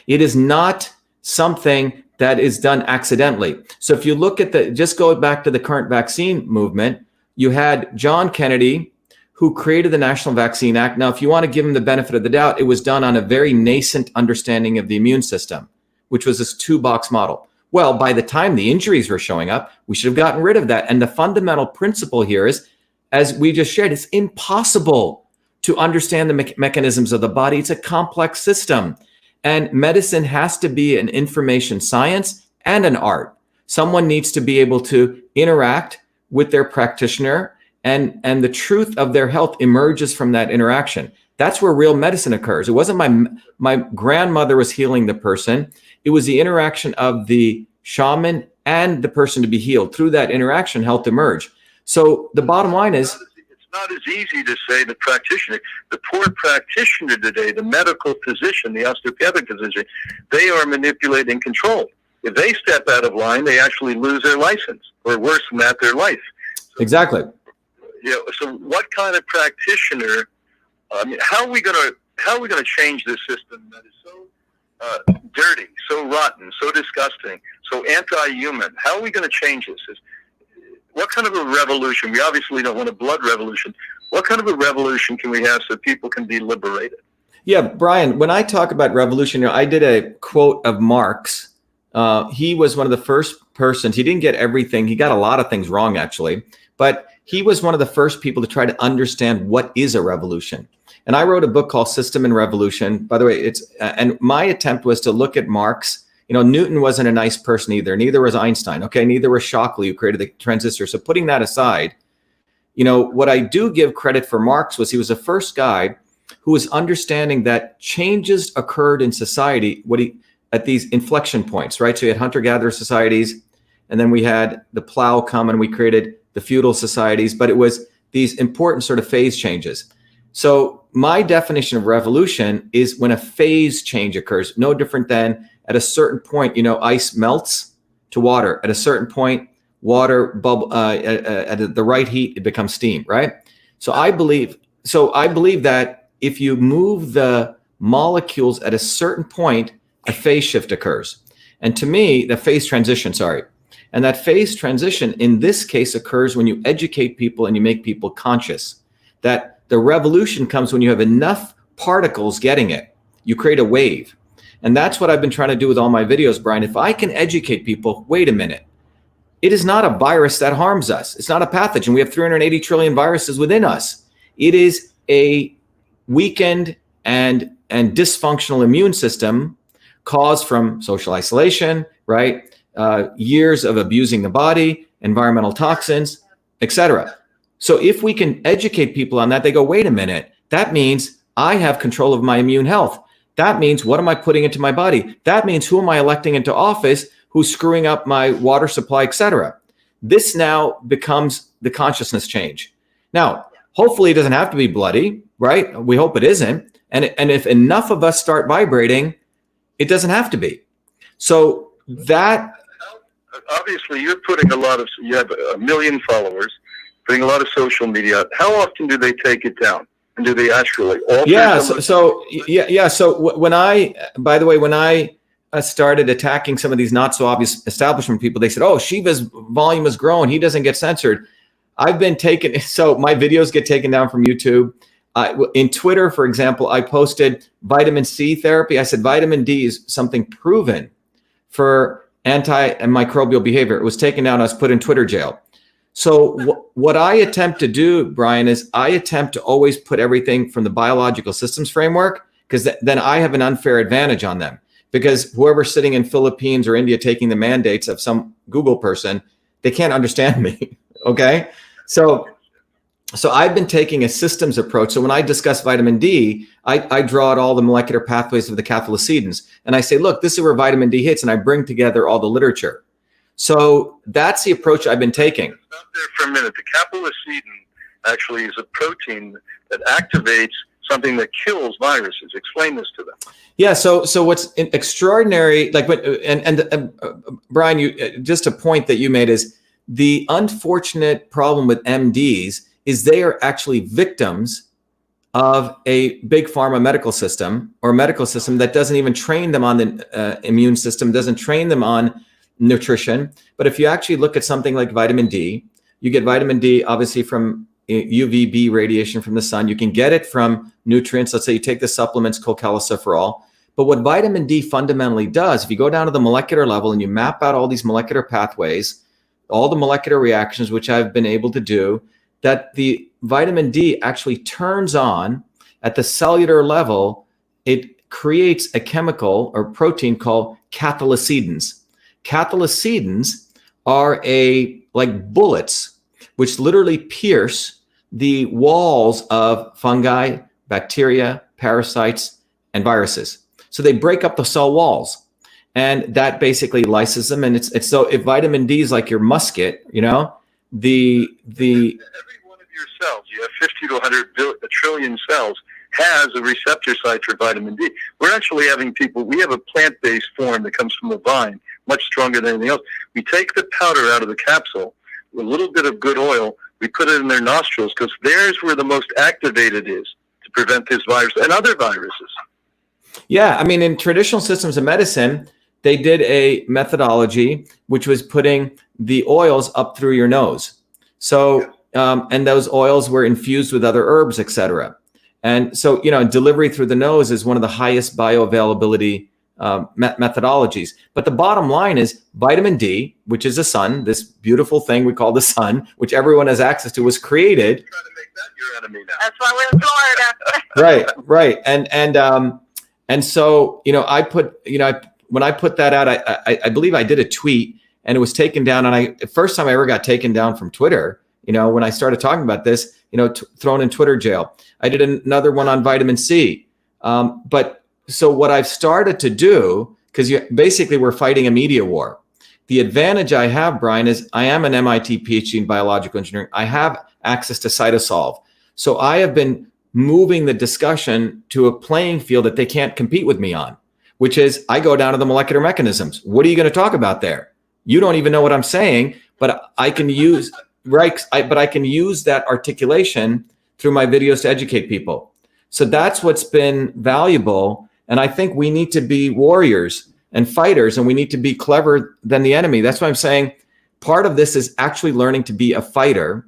It is not something that is done accidentally. So if you look at just go back to the current vaccine movement, you had John Kennedy, who created the National Vaccine Act. Now, if you want to give him the benefit of the doubt, it was done on a very nascent understanding of the immune system, which was this 2-box model. Well, by the time the injuries were showing up, we should have gotten rid of that. And the fundamental principle here is, as we just shared, it's impossible to understand the mechanisms of the body. It's a complex system. And medicine has to be an information science and an art. Someone needs to be able to interact with their practitioner, and the truth of their health emerges from that interaction. That's where real medicine occurs. It wasn't my grandmother was healing the person. It was the interaction of the shaman and the person to be healed. Through that interaction, health emerge. So the bottom line is, it's not as easy to say the practitioner. The poor practitioner today, the medical physician, the osteopathic physician, they are manipulating control. If they step out of line, they actually lose their license, or worse than that, their life. So, exactly. You know, so what kind of practitioner? How are we going to change this system that is so dirty, so rotten, so disgusting, so anti-human? How are we going to change this? What kind of a revolution? We obviously don't want a blood revolution. What kind of a revolution can we have so people can be liberated? Yeah, Brian, when I talk about revolution, I did a quote of Marx. He was one of the first persons. He didn't get everything. He got a lot of things wrong, actually. But he was one of the first people to try to understand what is a revolution. And I wrote a book called System and Revolution. By the way, and my attempt was to look at Marx. You know, Newton wasn't a nice person either. Neither was Einstein. Okay, neither was Shockley, who created the transistor. So putting that aside, you know, what I do give credit for Marx was he was the first guy who was understanding that changes occurred in society at these inflection points, right? So you had hunter-gatherer societies, and then we had the plow come, and we created the feudal societies, but it was these important sort of phase changes. So my definition of revolution is when a phase change occurs, no different than at a certain point, you know, ice melts to water. At a certain point, water bubble at the right heat, it becomes steam, right? So I believe that if you move the molecules at a certain point, a phase shift occurs. And to me, the phase transition, and that phase transition in this case occurs when you educate people and you make people conscious. That the revolution comes when you have enough particles getting it. You create a wave. And that's what I've been trying to do with all my videos, Brian. If I can educate people, wait a minute. It is not a virus that harms us. It's not a pathogen. We have 380 trillion viruses within us. It is a weakened and dysfunctional immune system caused from social isolation, right? Years of abusing the body, environmental toxins, etc. So if we can educate people on that, they go, wait a minute, that means I have control of my immune health. That means what am I putting into my body? That means who am I electing into office, who's screwing up my water supply, etc. This now becomes the consciousness change. Now, hopefully it doesn't have to be bloody, right? We hope it isn't. And if enough of us start vibrating, it doesn't have to be. So that... obviously you're putting you have 1 million followers, putting a lot of social media out. How often do they take it down? And do they actually alter? Yeah. So when by the way, when I started attacking some of these not so obvious establishment people, they said, "Oh, Shiva's volume has grown. He doesn't get censored." I've been taken. So my videos get taken down from YouTube. In Twitter, for example, I posted vitamin C therapy. I said vitamin D is something proven for antimicrobial behavior. It was taken down. I was put in Twitter jail. So what I attempt to do, Brian, is I attempt to always put everything from the biological systems framework, because then I have an unfair advantage on them. Because whoever's sitting in Philippines or India taking the mandates of some Google person, they can't understand me. Okay, so I've been taking a systems approach. So when I discuss vitamin D, I draw out all the molecular pathways of the cathelicidins, and I say, look, this is where vitamin D hits, and I bring together all the literature. So that's the approach I've been taking. Stop there for a minute. The cathelicidin actually is a protein that activates something that kills viruses. Explain this to them. Yeah. So what's extraordinary, like, Brian, you just a point that you made is the unfortunate problem with MDs is they are actually victims of a big pharma medical system, or a medical system that doesn't even train them on the immune system, doesn't train them on nutrition. But if you actually look at something like vitamin D, you get vitamin D obviously from UVB radiation from the sun. You can get it from nutrients. Let's say you take the supplements cholecalciferol. But what vitamin D fundamentally does, if you go down to the molecular level and you map out all these molecular pathways, all the molecular reactions, which I've been able to do, that the vitamin D actually turns on at the cellular level. It creates a chemical or protein called cathelicidins. Cathelicidins are like bullets, which literally pierce the walls of fungi, bacteria, parasites, and viruses. So they break up the cell walls, and that basically lyses them. And it's so if vitamin D is like your musket, you know, every one of your cells, you have 50 to 100 trillion cells, has a receptor site for vitamin D. We're actually having we have a plant-based form that comes from the vine, much stronger than anything else. We take the powder out of the capsule, with a little bit of good oil, we put it in their nostrils, because there's where the most activated is to prevent this virus and other viruses. Yeah, I mean, in traditional systems of medicine, they did a methodology which was putting the oils up through your nose. So, and those oils were infused with other herbs, etc. And so, you know, delivery through the nose is one of the highest bioavailability methodologies. But the bottom line is vitamin D, which is the sun, this beautiful thing we call the sun, which everyone has access to, was created. Trying to make that your enemy now. That's why we're in Florida. Right. And so, you know, when I put that out, I believe I did a tweet, and it was taken down. And the first time I ever got taken down from Twitter, you know, when I started talking about this, you know, thrown in Twitter jail. I did another one on vitamin C. So what I've started to do, because basically we're fighting a media war. The advantage I have, Brian, is I am an MIT PhD in biological engineering. I have access to Cytosolve. So I have been moving the discussion to a playing field that they can't compete with me on, which is I go down to the molecular mechanisms. What are you going to talk about there? You don't even know what I'm saying, but I can use I can use that articulation through my videos to educate people. So that's what's been valuable. And I think we need to be warriors and fighters, and we need to be clever than the enemy. That's why I'm saying part of this is actually learning to be a fighter.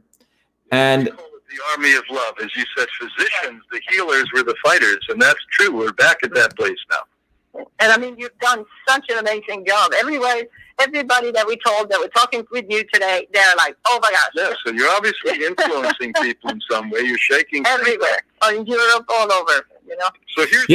And we call it the army of love. As you said, physicians, the healers were the fighters. And that's true. We're back at that place now. And I mean, you've done such an amazing job. Everybody that we told that we're talking with you today, they're like, oh my gosh. Yeah, so you're obviously influencing people in some way. You're shaking everywhere, in Europe, all over, you know. So here's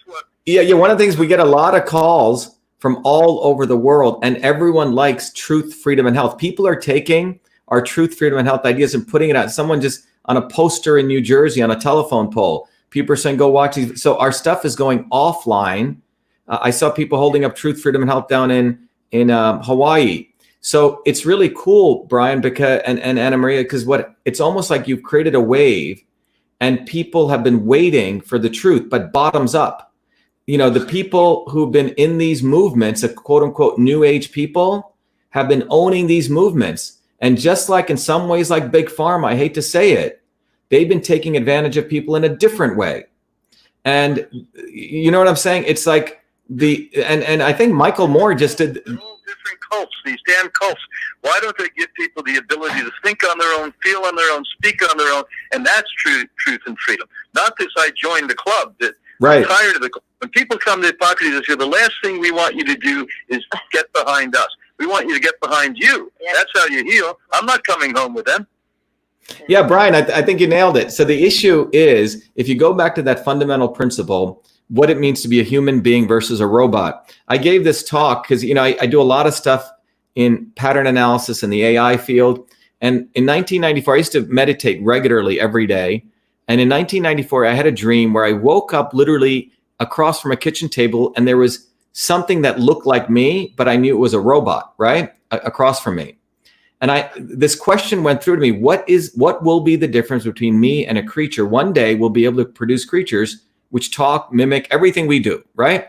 what. Yeah. One of the things, we get a lot of calls from all over the world, and everyone likes truth, freedom, and health. People are taking our truth, freedom, and health ideas and putting it out. Someone just on a poster in New Jersey on a telephone pole. People are saying, go watch these. So our stuff is going offline. I saw people holding up truth, freedom, and health down in Hawaii. So it's really cool, Brian, because and Anna Maria, because it's almost like you've created a wave, and people have been waiting for the truth, but bottoms up. You know, the people who've been in these movements, the quote unquote new age people, have been owning these movements. And just like in some ways like Big Pharma, I hate to say it, they've been taking advantage of people in a different way. And you know what I'm saying? It's like and I think Michael Moore just did. They're all different cults, these damn cults. Why don't they give people the ability to think on their own, feel on their own, speak on their own? And that's truth and freedom. Not this, I joined the club. That Right. I'm tired of the club. When people come to Hippocrates and say, the last thing we want you to do is get behind us. We want you to get behind you. Yeah. That's how you heal. I'm not coming home with them. Yeah, Brian, I think you nailed it. So the issue is, if you go back to that fundamental principle, what it means to be a human being versus a robot. I gave this talk because, you know, I do a lot of stuff in pattern analysis in the AI field. And in 1994, I used to meditate regularly every day. And in 1994, I had a dream where I woke up literally across from a kitchen table, and there was something that looked like me, but I knew it was a robot, right? Across from me. And this question went through to me, what will be the difference between me and a creature? One day we'll be able to produce creatures which talk, mimic everything we do, right?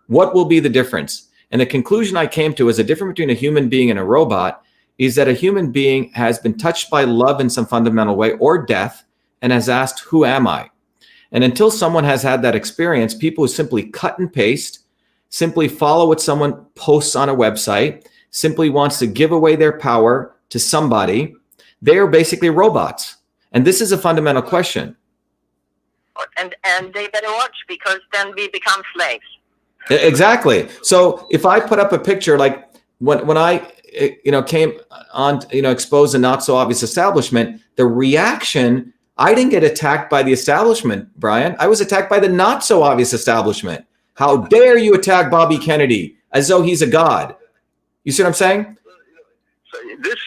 What will be the difference? And the conclusion I came to is the difference between a human being and a robot is that a human being has been touched by love in some fundamental way or death and has asked, who am I? And until someone has had that experience, people who simply cut and paste, simply follow what someone posts on a website, simply wants to give away their power to somebody, they are basically robots. And this is a fundamental question. And they better watch, because then we become slaves. Exactly. So if I put up a picture, like when I came on, expose a not so obvious establishment, the reaction, I didn't get attacked by the establishment, Brian. I was attacked by the not so obvious establishment. How dare you attack Bobby Kennedy as though he's a god? You see what I'm saying? So this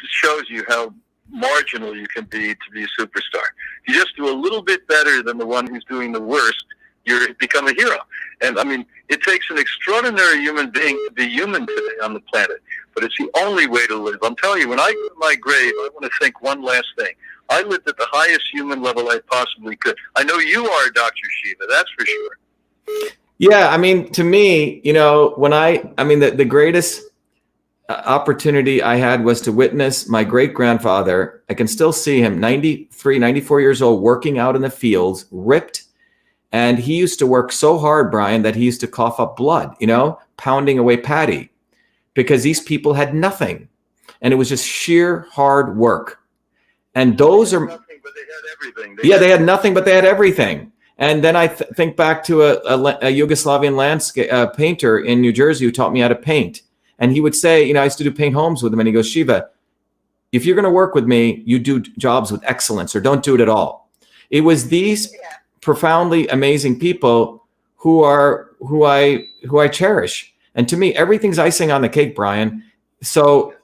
shows you how marginal you can be to be a superstar. You just do a little bit better than the one who's doing the worst, you become a hero. And I mean, it takes an extraordinary human being to be human today on the planet, but it's the only way to live. I'm telling you, when I go to my grave, I want to think one last thing. I lived at the highest human level I possibly could. I know you are, Dr. Shiva, that's for sure. Yeah, I mean, to me, the greatest opportunity I had was to witness my great-grandfather. I can still see him, 93, 94 years old, working out in the fields, ripped. And he used to work so hard, Brian, that he used to cough up blood, pounding away paddy, because these people had nothing. And it was just sheer hard work. And those are nothing, but they had everything. They had nothing, but they had everything. And then I think back to a Yugoslavian landscape painter in New Jersey who taught me how to paint. And he would say, I used to do paint homes with him. And he goes, Shiva, if you're going to work with me, you do jobs with excellence, or don't do it at all. It was these profoundly amazing people who I cherish. And to me, everything's icing on the cake, Brian. So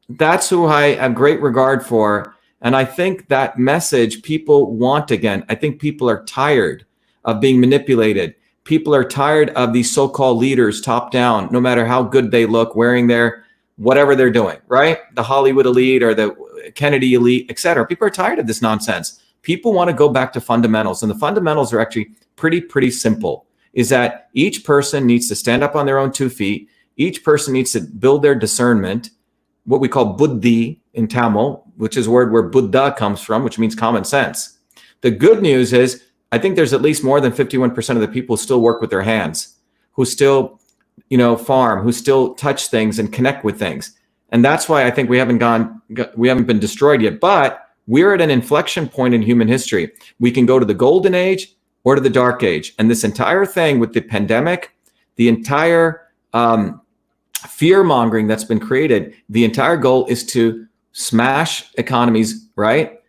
that's who I have great regard for. And I think that message people want again. I think people are tired of being manipulated. People are tired of these so-called leaders top down, no matter how good they look, wearing their whatever they're doing, right? The Hollywood elite or the Kennedy elite, et cetera. People are tired of this nonsense. People want to go back to fundamentals. And the fundamentals are actually pretty simple, is that each person needs to stand up on their own 2 feet. Each person needs to build their discernment, what we call buddhi in Tamil, which is a word where Buddha comes from, which means common sense. The good news is, I think there's at least more than 51% of the people who still work with their hands, who still, farm, who still touch things and connect with things. And that's why I think we haven't been destroyed yet, but we're at an inflection point in human history. We can go to the golden age or to the dark age. And this entire thing with the pandemic, the entire fear mongering that's been created, the entire goal is to smash economies, right?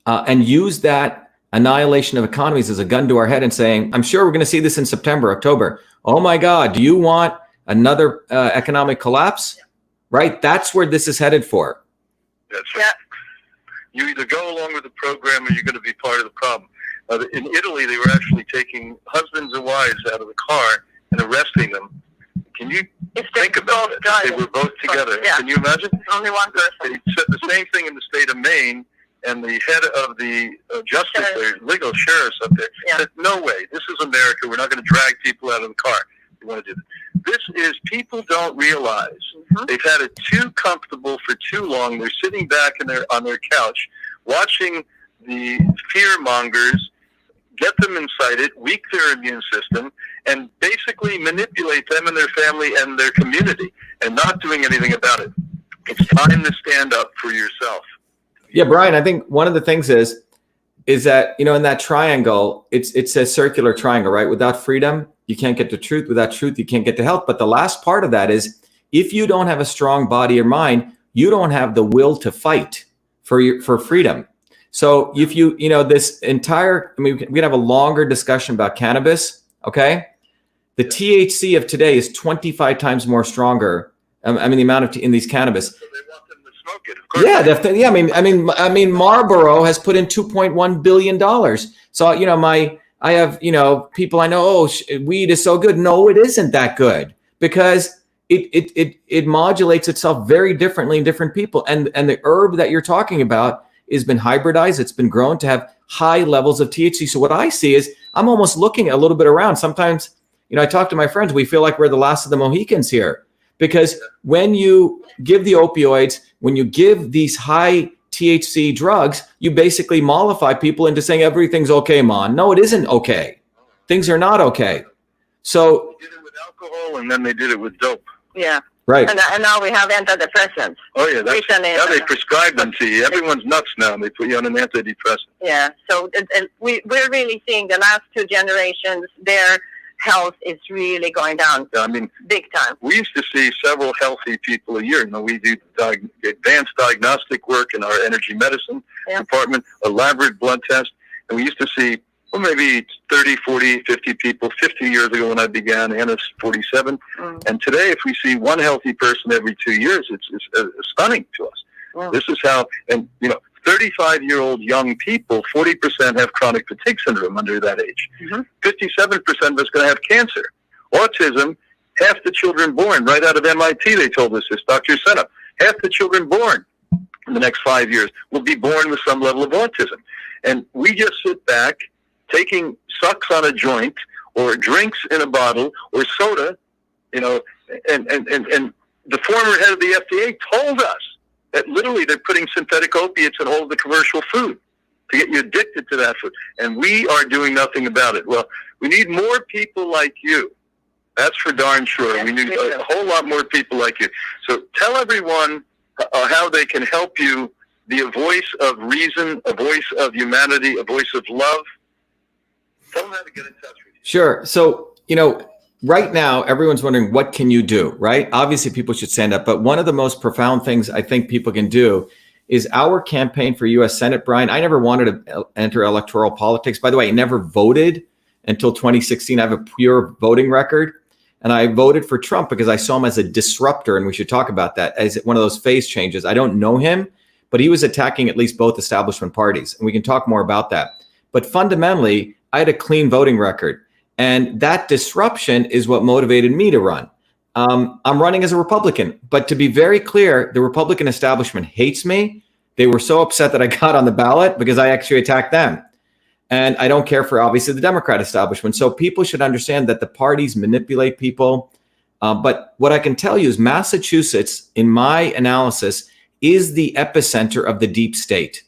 And use that annihilation of economies as a gun to our head and saying, I'm sure we're going to see this in September, October. Oh my God, do you want another economic collapse? Right? That's where this is headed for. That's right. You either go along with the program or you're going to be part of the problem. In Italy, they were actually taking husbands and wives out of the car and arresting them. Can you think about it? They were both together. Yeah. Can you imagine? Only one person. They said the same thing in the state of Maine, and the head of the legal sheriffs up there said, no way, this is America. We're not going to drag people out of the car. you want to do this. This is, people don't realize they've had it too comfortable for too long. They're sitting back on their couch watching the fear mongers get them incited, weak their immune system, and basically manipulate them and their family and their community, and not doing anything about it. It's time to stand up for yourself. Yeah, Brian, I think one of the things is that, in that triangle, it's a circular triangle, right? Without freedom, you can't get to truth. Without truth, you can't get to health. But the last part of that is, if you don't have a strong body or mind, you don't have the will to fight for freedom. So if this entire, we can have a longer discussion about cannabis, okay? The THC of today is 25 times more stronger. The amount in these cannabis. So they want them to smoke it, of course. Yeah, I mean, Marlboro has put in $2.1 billion. So, I have, people I know, weed is so good. No, it isn't that good, because it modulates itself very differently in different people. And the herb that you're talking about has been hybridized. It's been grown to have high levels of THC. So what I see is, I'm almost looking a little bit around. Sometimes, I talk to my friends, we feel like we're the last of the Mohicans here, because when you give the opioids, when you give these high THC drugs, you basically mollify people into saying everything's okay, man. No, it isn't okay. Things are not okay. So they did it with alcohol, and then they did it with dope. Yeah. Right. And now we have antidepressants. Oh, yeah. Now they prescribe them to you. Everyone's nuts now. They put you on an antidepressant. Yeah. So we're really seeing the last two generations, their health is really going down. Yeah, big time. We used to see several healthy people a year. We do advanced diagnostic work in our energy medicine department, elaborate blood tests. And we used to see, maybe 30, 40, 50 people 50 years ago when I began. Anna's 47. And today, if we see one healthy person every 2 years, it's stunning to us. This is how, 35-year-old young people, 40% have chronic fatigue syndrome under that age. 57% of us going to have cancer. Autism, half the children born, right out of MIT, they told us this, Dr. Senna, half the children born in the next 5 years will be born with some level of autism. And we just sit back, taking sucks on a joint or drinks in a bottle or soda, and the former head of the FDA told us that literally they're putting synthetic opiates in all of the commercial food to get you addicted to that food. And we are doing nothing about it. Well, we need more people like you. That's for darn sure. We need a whole lot more people like you. So tell everyone how they can help you be a voice of reason, a voice of humanity, a voice of love. Tell them how to get in touch with you. Sure. So, right now, everyone's wondering, what can you do, right? Obviously, people should stand up. But one of the most profound things I think people can do is our campaign for U.S. Senate, Brian. I never wanted to enter electoral politics. By the way, I never voted until 2016. I have a pure voting record. And I voted for Trump because I saw him as a disruptor. And we should talk about that as one of those phase changes. I don't know him, but he was attacking at least both establishment parties. And we can talk more about that. But fundamentally, I had a clean voting record. And that disruption is what motivated me to run. I'm running as a Republican, but to be very clear, the Republican establishment hates me. They were so upset that I got on the ballot because I actually attacked them. And I don't care for, obviously, the Democrat establishment. So people should understand that the parties manipulate people. But what I can tell you is Massachusetts, in my analysis, is the epicenter of the deep state.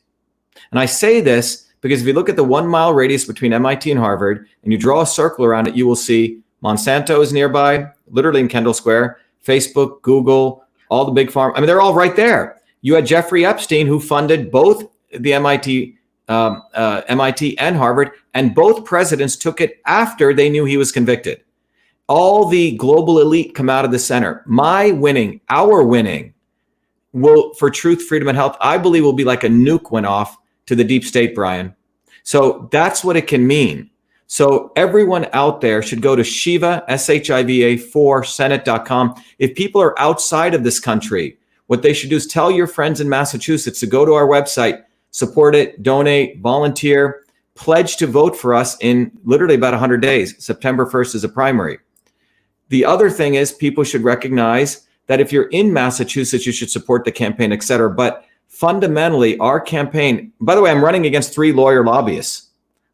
And I say this because if you look at the 1 mile radius between MIT and Harvard, and you draw a circle around it, you will see Monsanto is nearby, literally in Kendall Square, Facebook, Google, all the big pharma. They're all right there. You had Jeffrey Epstein, who funded both the MIT and Harvard, and both presidents took it after they knew he was convicted. All the global elite come out of the center. My winning, our winning, will, for truth, freedom, and health, I believe will be like a nuke went off to the deep state, Brian. So that's what it can mean. So everyone out there should go to Shiva, SHIVA, for Senate.com. If people are outside of this country, what they should do is tell your friends in Massachusetts to go to our website, support it, donate, volunteer, pledge to vote for us in literally about 100 days. September 1st is a primary. The other thing is people should recognize that if you're in Massachusetts, you should support the campaign, et cetera. But fundamentally, our campaign, by the way, I'm running against 3 lawyer lobbyists.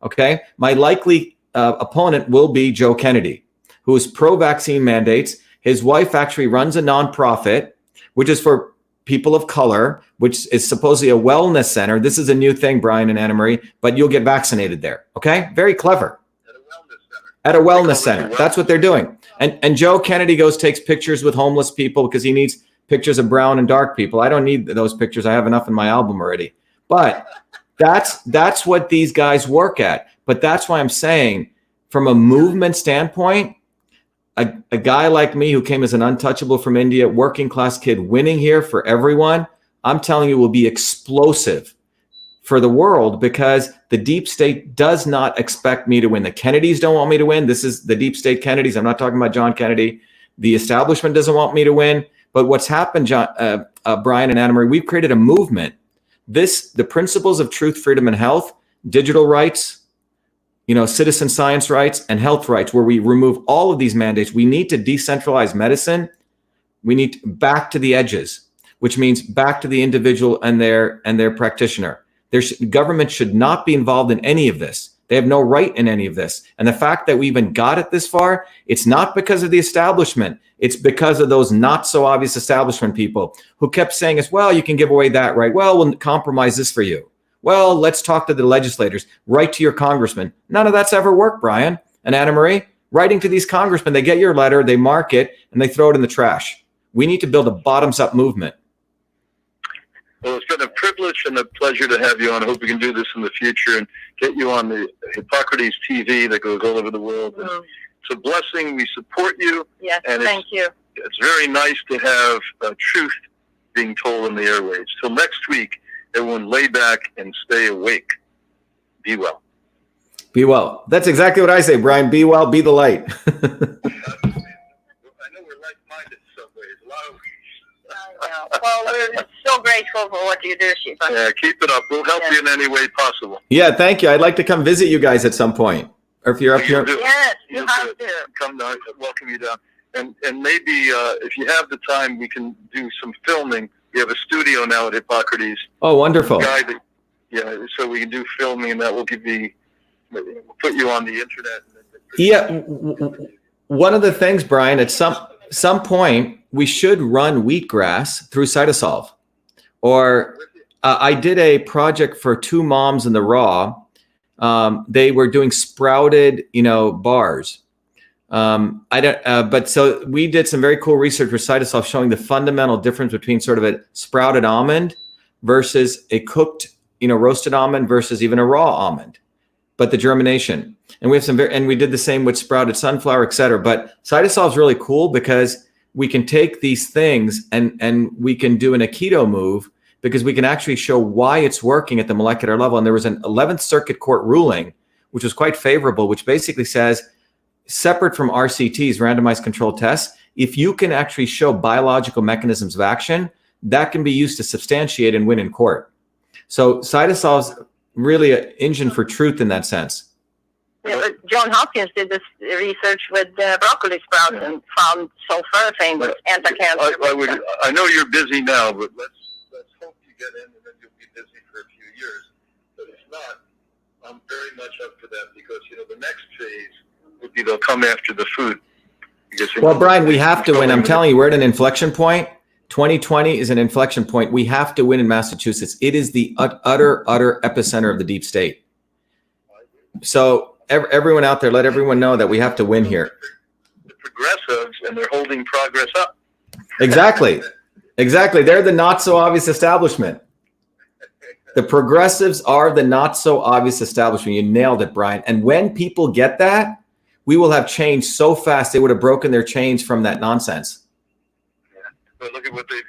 Okay. My likely opponent will be Joe Kennedy. who is pro-vaccine mandates. His wife actually runs a nonprofit, which is for people of color, which is supposedly a wellness center. This is a new thing, Brian and Anna Marie, but you'll get vaccinated there. Okay? Very clever. At a wellness center. That's what they're doing. And Joe Kennedy takes pictures with homeless people because he needs pictures of brown and dark people. I don't need those pictures. I have enough in my album already. But that's what these guys work at. But that's why I'm saying, from a movement standpoint, a guy like me who came as an untouchable from India, working class kid, winning here for everyone, I'm telling you, will be explosive for the world, because the deep state does not expect me to win. The Kennedys don't want me to win. This is the deep state Kennedys. I'm not talking about John Kennedy. The establishment doesn't want me to win. But what's happened, Brian and Anna Marie, we've created a movement. The principles of truth, freedom, and health, digital rights, citizen science rights and health rights, where we remove all of these mandates. We need to decentralize medicine. We need back to the edges, which means back to the individual and their practitioner. Government should not be involved in any of this. They have no right in any of this. And the fact that we even got it this far, it's not because of the establishment. It's because of those not so obvious establishment people who kept saying, well, you can give away that right. Well, we'll compromise this for you. Well, let's talk to the legislators. Write to your congressman. None of that's ever worked, Brian and Anna Marie. Writing to these congressmen, they get your letter, they mark it, and they throw it in the trash. We need to build a bottoms-up movement. Well, it's been a privilege and a pleasure to have you on. I hope we can do this in the future and get you on the Hippocrates TV that goes all over the world. Mm. It's a blessing. We support you. Yes, and thank you. It's very nice to have truth being told in the airwaves. Till next week, everyone lay back and stay awake. Be well. Be well. That's exactly what I say, Brian. Be well, be the light. I know we're like-minded in some ways. A lot of Well, we're so grateful for what you do, Shiva. Yeah, keep it up. We'll help you in any way possible. Yeah, thank you. I'd like to come visit you guys at some point. Or if you're up here. Yes, you have to. Come down, welcome you down. And maybe if you have the time, we can do some filming. We have a studio now at Hippocrates. Oh, wonderful. So we can do filming, and that will we'll put you on the internet. Yeah, one of the things, Brian, at some point, we should run wheatgrass through Cytosolve. Or I did a project for 2 moms in the raw. They were doing sprouted, bars. But so we did some very cool research with Cytosolve showing the fundamental difference between sort of a sprouted almond versus a cooked, roasted almond versus even a raw almond, but the germination. And we have and we did the same with sprouted sunflower, et cetera. But Cytosolve is really cool because we can take these things and we can do an Aikido move, because we can actually show why it's working at the molecular level. And there was an 11th Circuit Court ruling, which was quite favorable, which basically says, separate from RCTs, randomized controlled tests, if you can actually show biological mechanisms of action, that can be used to substantiate and win in court. So Cytosolve's really an engine for truth in that sense. Yeah, but John Hopkins did this research with broccoli sprouts and found sulforaphane was anti-cancer. I know you're busy now, but let's hope you get in, and then you'll be busy for a few years. But if not, I'm very much up for that, because the next phase would be they'll come after the food. Well, Brian, we have to win. I'm telling you, we're at an inflection point. 2020 is an inflection point. We have to win in Massachusetts. It is the utter epicenter of the deep state. So everyone out there, let everyone know that we have to win here. The progressives, and they're holding progress up. Exactly. They're the not so obvious establishment. The progressives are the not so obvious establishment. You nailed it, Brian. And when people get that, we will have change so fast they would have broken their chains from that nonsense. Yeah. But look at what they've,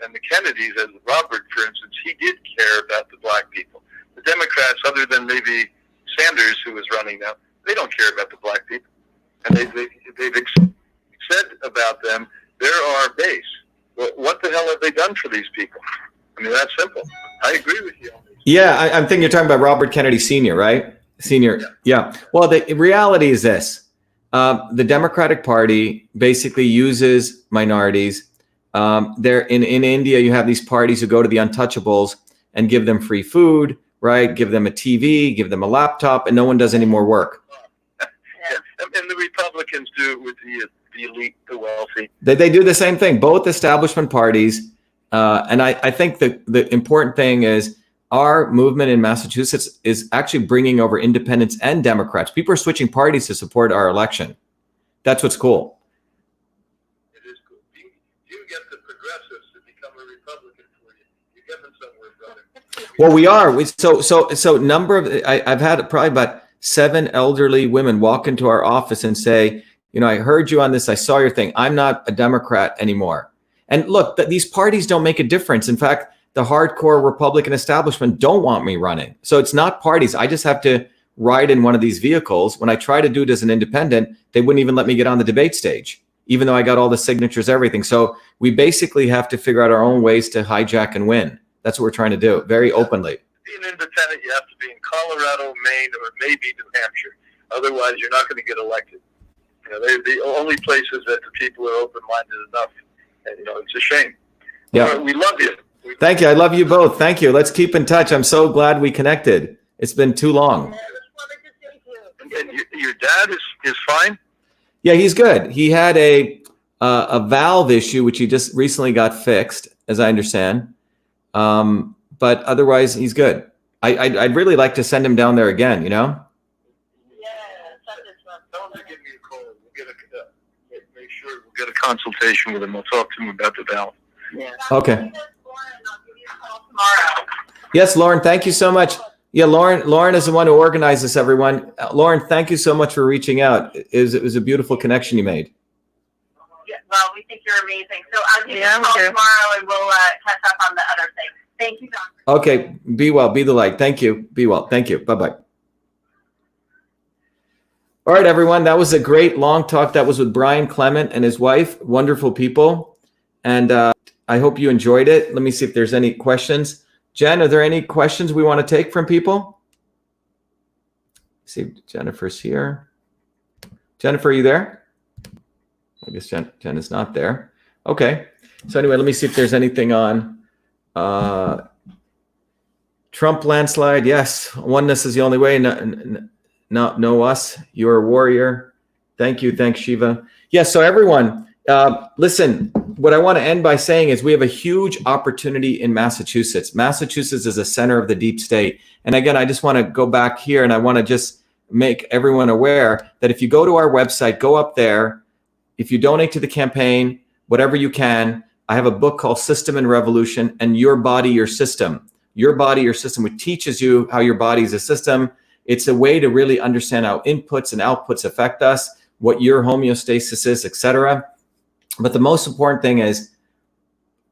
and the Kennedys, and Robert, for instance, he did care about the black people. The Democrats, other than maybe Sanders, who is running now, they don't care about the black people. And they've said about them, they're our base. Well, what the hell have they done for these people? I mean, that's simple. I agree with you on this. Yeah, I'm thinking you're talking about Robert Kennedy Sr., right? Senior. Yeah. Well, the reality is this. The Democratic Party basically uses minorities. There in India, you have these parties who go to the untouchables and give them free food, right? Give them a TV, give them a laptop, and no one does any more work. Yeah. And the Republicans Republicans do it with the elite, the wealthy. They do the same thing, both establishment parties. And I think the important thing is our movement in Massachusetts is actually bringing over independents and Democrats. People are switching parties to support our election. That's what's cool. It is cool. You get the progressives to become a Republican for you. You get them somewhere, brother. Well, we are. So number of I've had probably about 7 elderly women walk into our office and say, you know, I heard you on this. I saw your thing. I'm not a Democrat anymore. And look, these parties don't make a difference. In fact, the hardcore Republican establishment don't want me running. So it's not parties. I just have to ride in one of these vehicles. When I try to do it as an independent, they wouldn't even let me get on the debate stage, even though I got all the signatures, everything. So we basically have to figure out our own ways to hijack and win. That's what we're trying to do very openly. Being independent, you have to be in Colorado, Maine, or maybe New Hampshire. Otherwise, you're not going to get elected. You know, they're the only places that the people are open-minded enough. And, you know, it's a shame. Yeah. We love you. Thank you. I love you both. Thank you. Let's keep in touch. I'm so glad we connected. It's been too long. And your dad is fine? Yeah, he's good. He had a valve issue, which he just recently got fixed, as I understand. But otherwise, he's good. I'd really like to send him down there again, you know? Tell him to give me a call. Make sure we'll get a consultation with him. We'll talk to him about the valve. Yeah. Okay. Yes, Lauren, thank you so much. Yeah, Lauren is the one who organized this, everyone. Lauren, thank you so much for reaching out. It was a beautiful connection you made. Yeah, well, we think you're amazing. So I'll give you a call tomorrow and we'll catch up on the other things. Thank you, Doctor. Okay, be well, be the light. Thank you. Be well. Thank you. Bye-bye. All right, everyone. That was a great long talk. That was with Brian Clement and his wife. Wonderful people. And I hope you enjoyed it. Let me see if there's any questions. Jen, are there any questions we want to take from people? Let's see if Jennifer's here. Jennifer, are you there? I guess Jen is not there. Okay. So anyway, let me see if there's anything on Trump landslide. Yes. Oneness is the only way. No us. You're a warrior. Thank you. Thanks, Shiva. Yes. So everyone, listen, what I want to end by saying is we have a huge opportunity in Massachusetts. Massachusetts is a center of the deep state. And again, I just want to go back here and I want to just make everyone aware that if you go to our website, go up there. If you donate to the campaign, whatever you can, I have a book called System and Revolution and Your Body, Your System. Your Body, Your System, which teaches you how your body is a system. It's a way to really understand how inputs and outputs affect us, what your homeostasis is, etc. But the most important thing is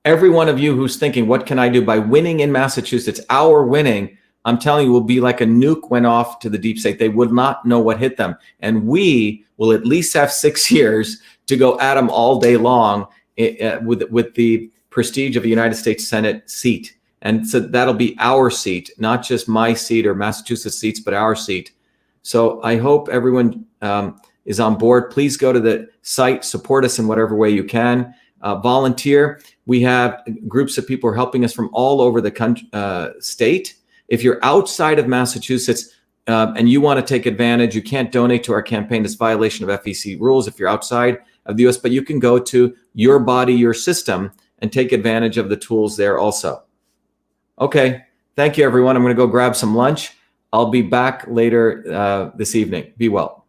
every one of you who's thinking, what can I do by winning in Massachusetts? Our winning, I'm telling you, will be like a nuke went off to the deep state. They would not know what hit them. And we will at least have 6 years to go at them all day long with the prestige of a United States Senate seat. And so that'll be our seat, not just my seat or Massachusetts seats, but our seat. So I hope everyone is on board. Please go to the site, support us in whatever way you can. Volunteer. We have groups of people who are helping us from all over the country, state. If you're outside of Massachusetts and you want to take advantage, you can't donate to our campaign. It's violation of FEC rules if you're outside of the US, but you can go to Your Body, Your System and take advantage of the tools there also. Okay. Thank you, everyone. I'm going to go grab some lunch. I'll be back later this evening. Be well.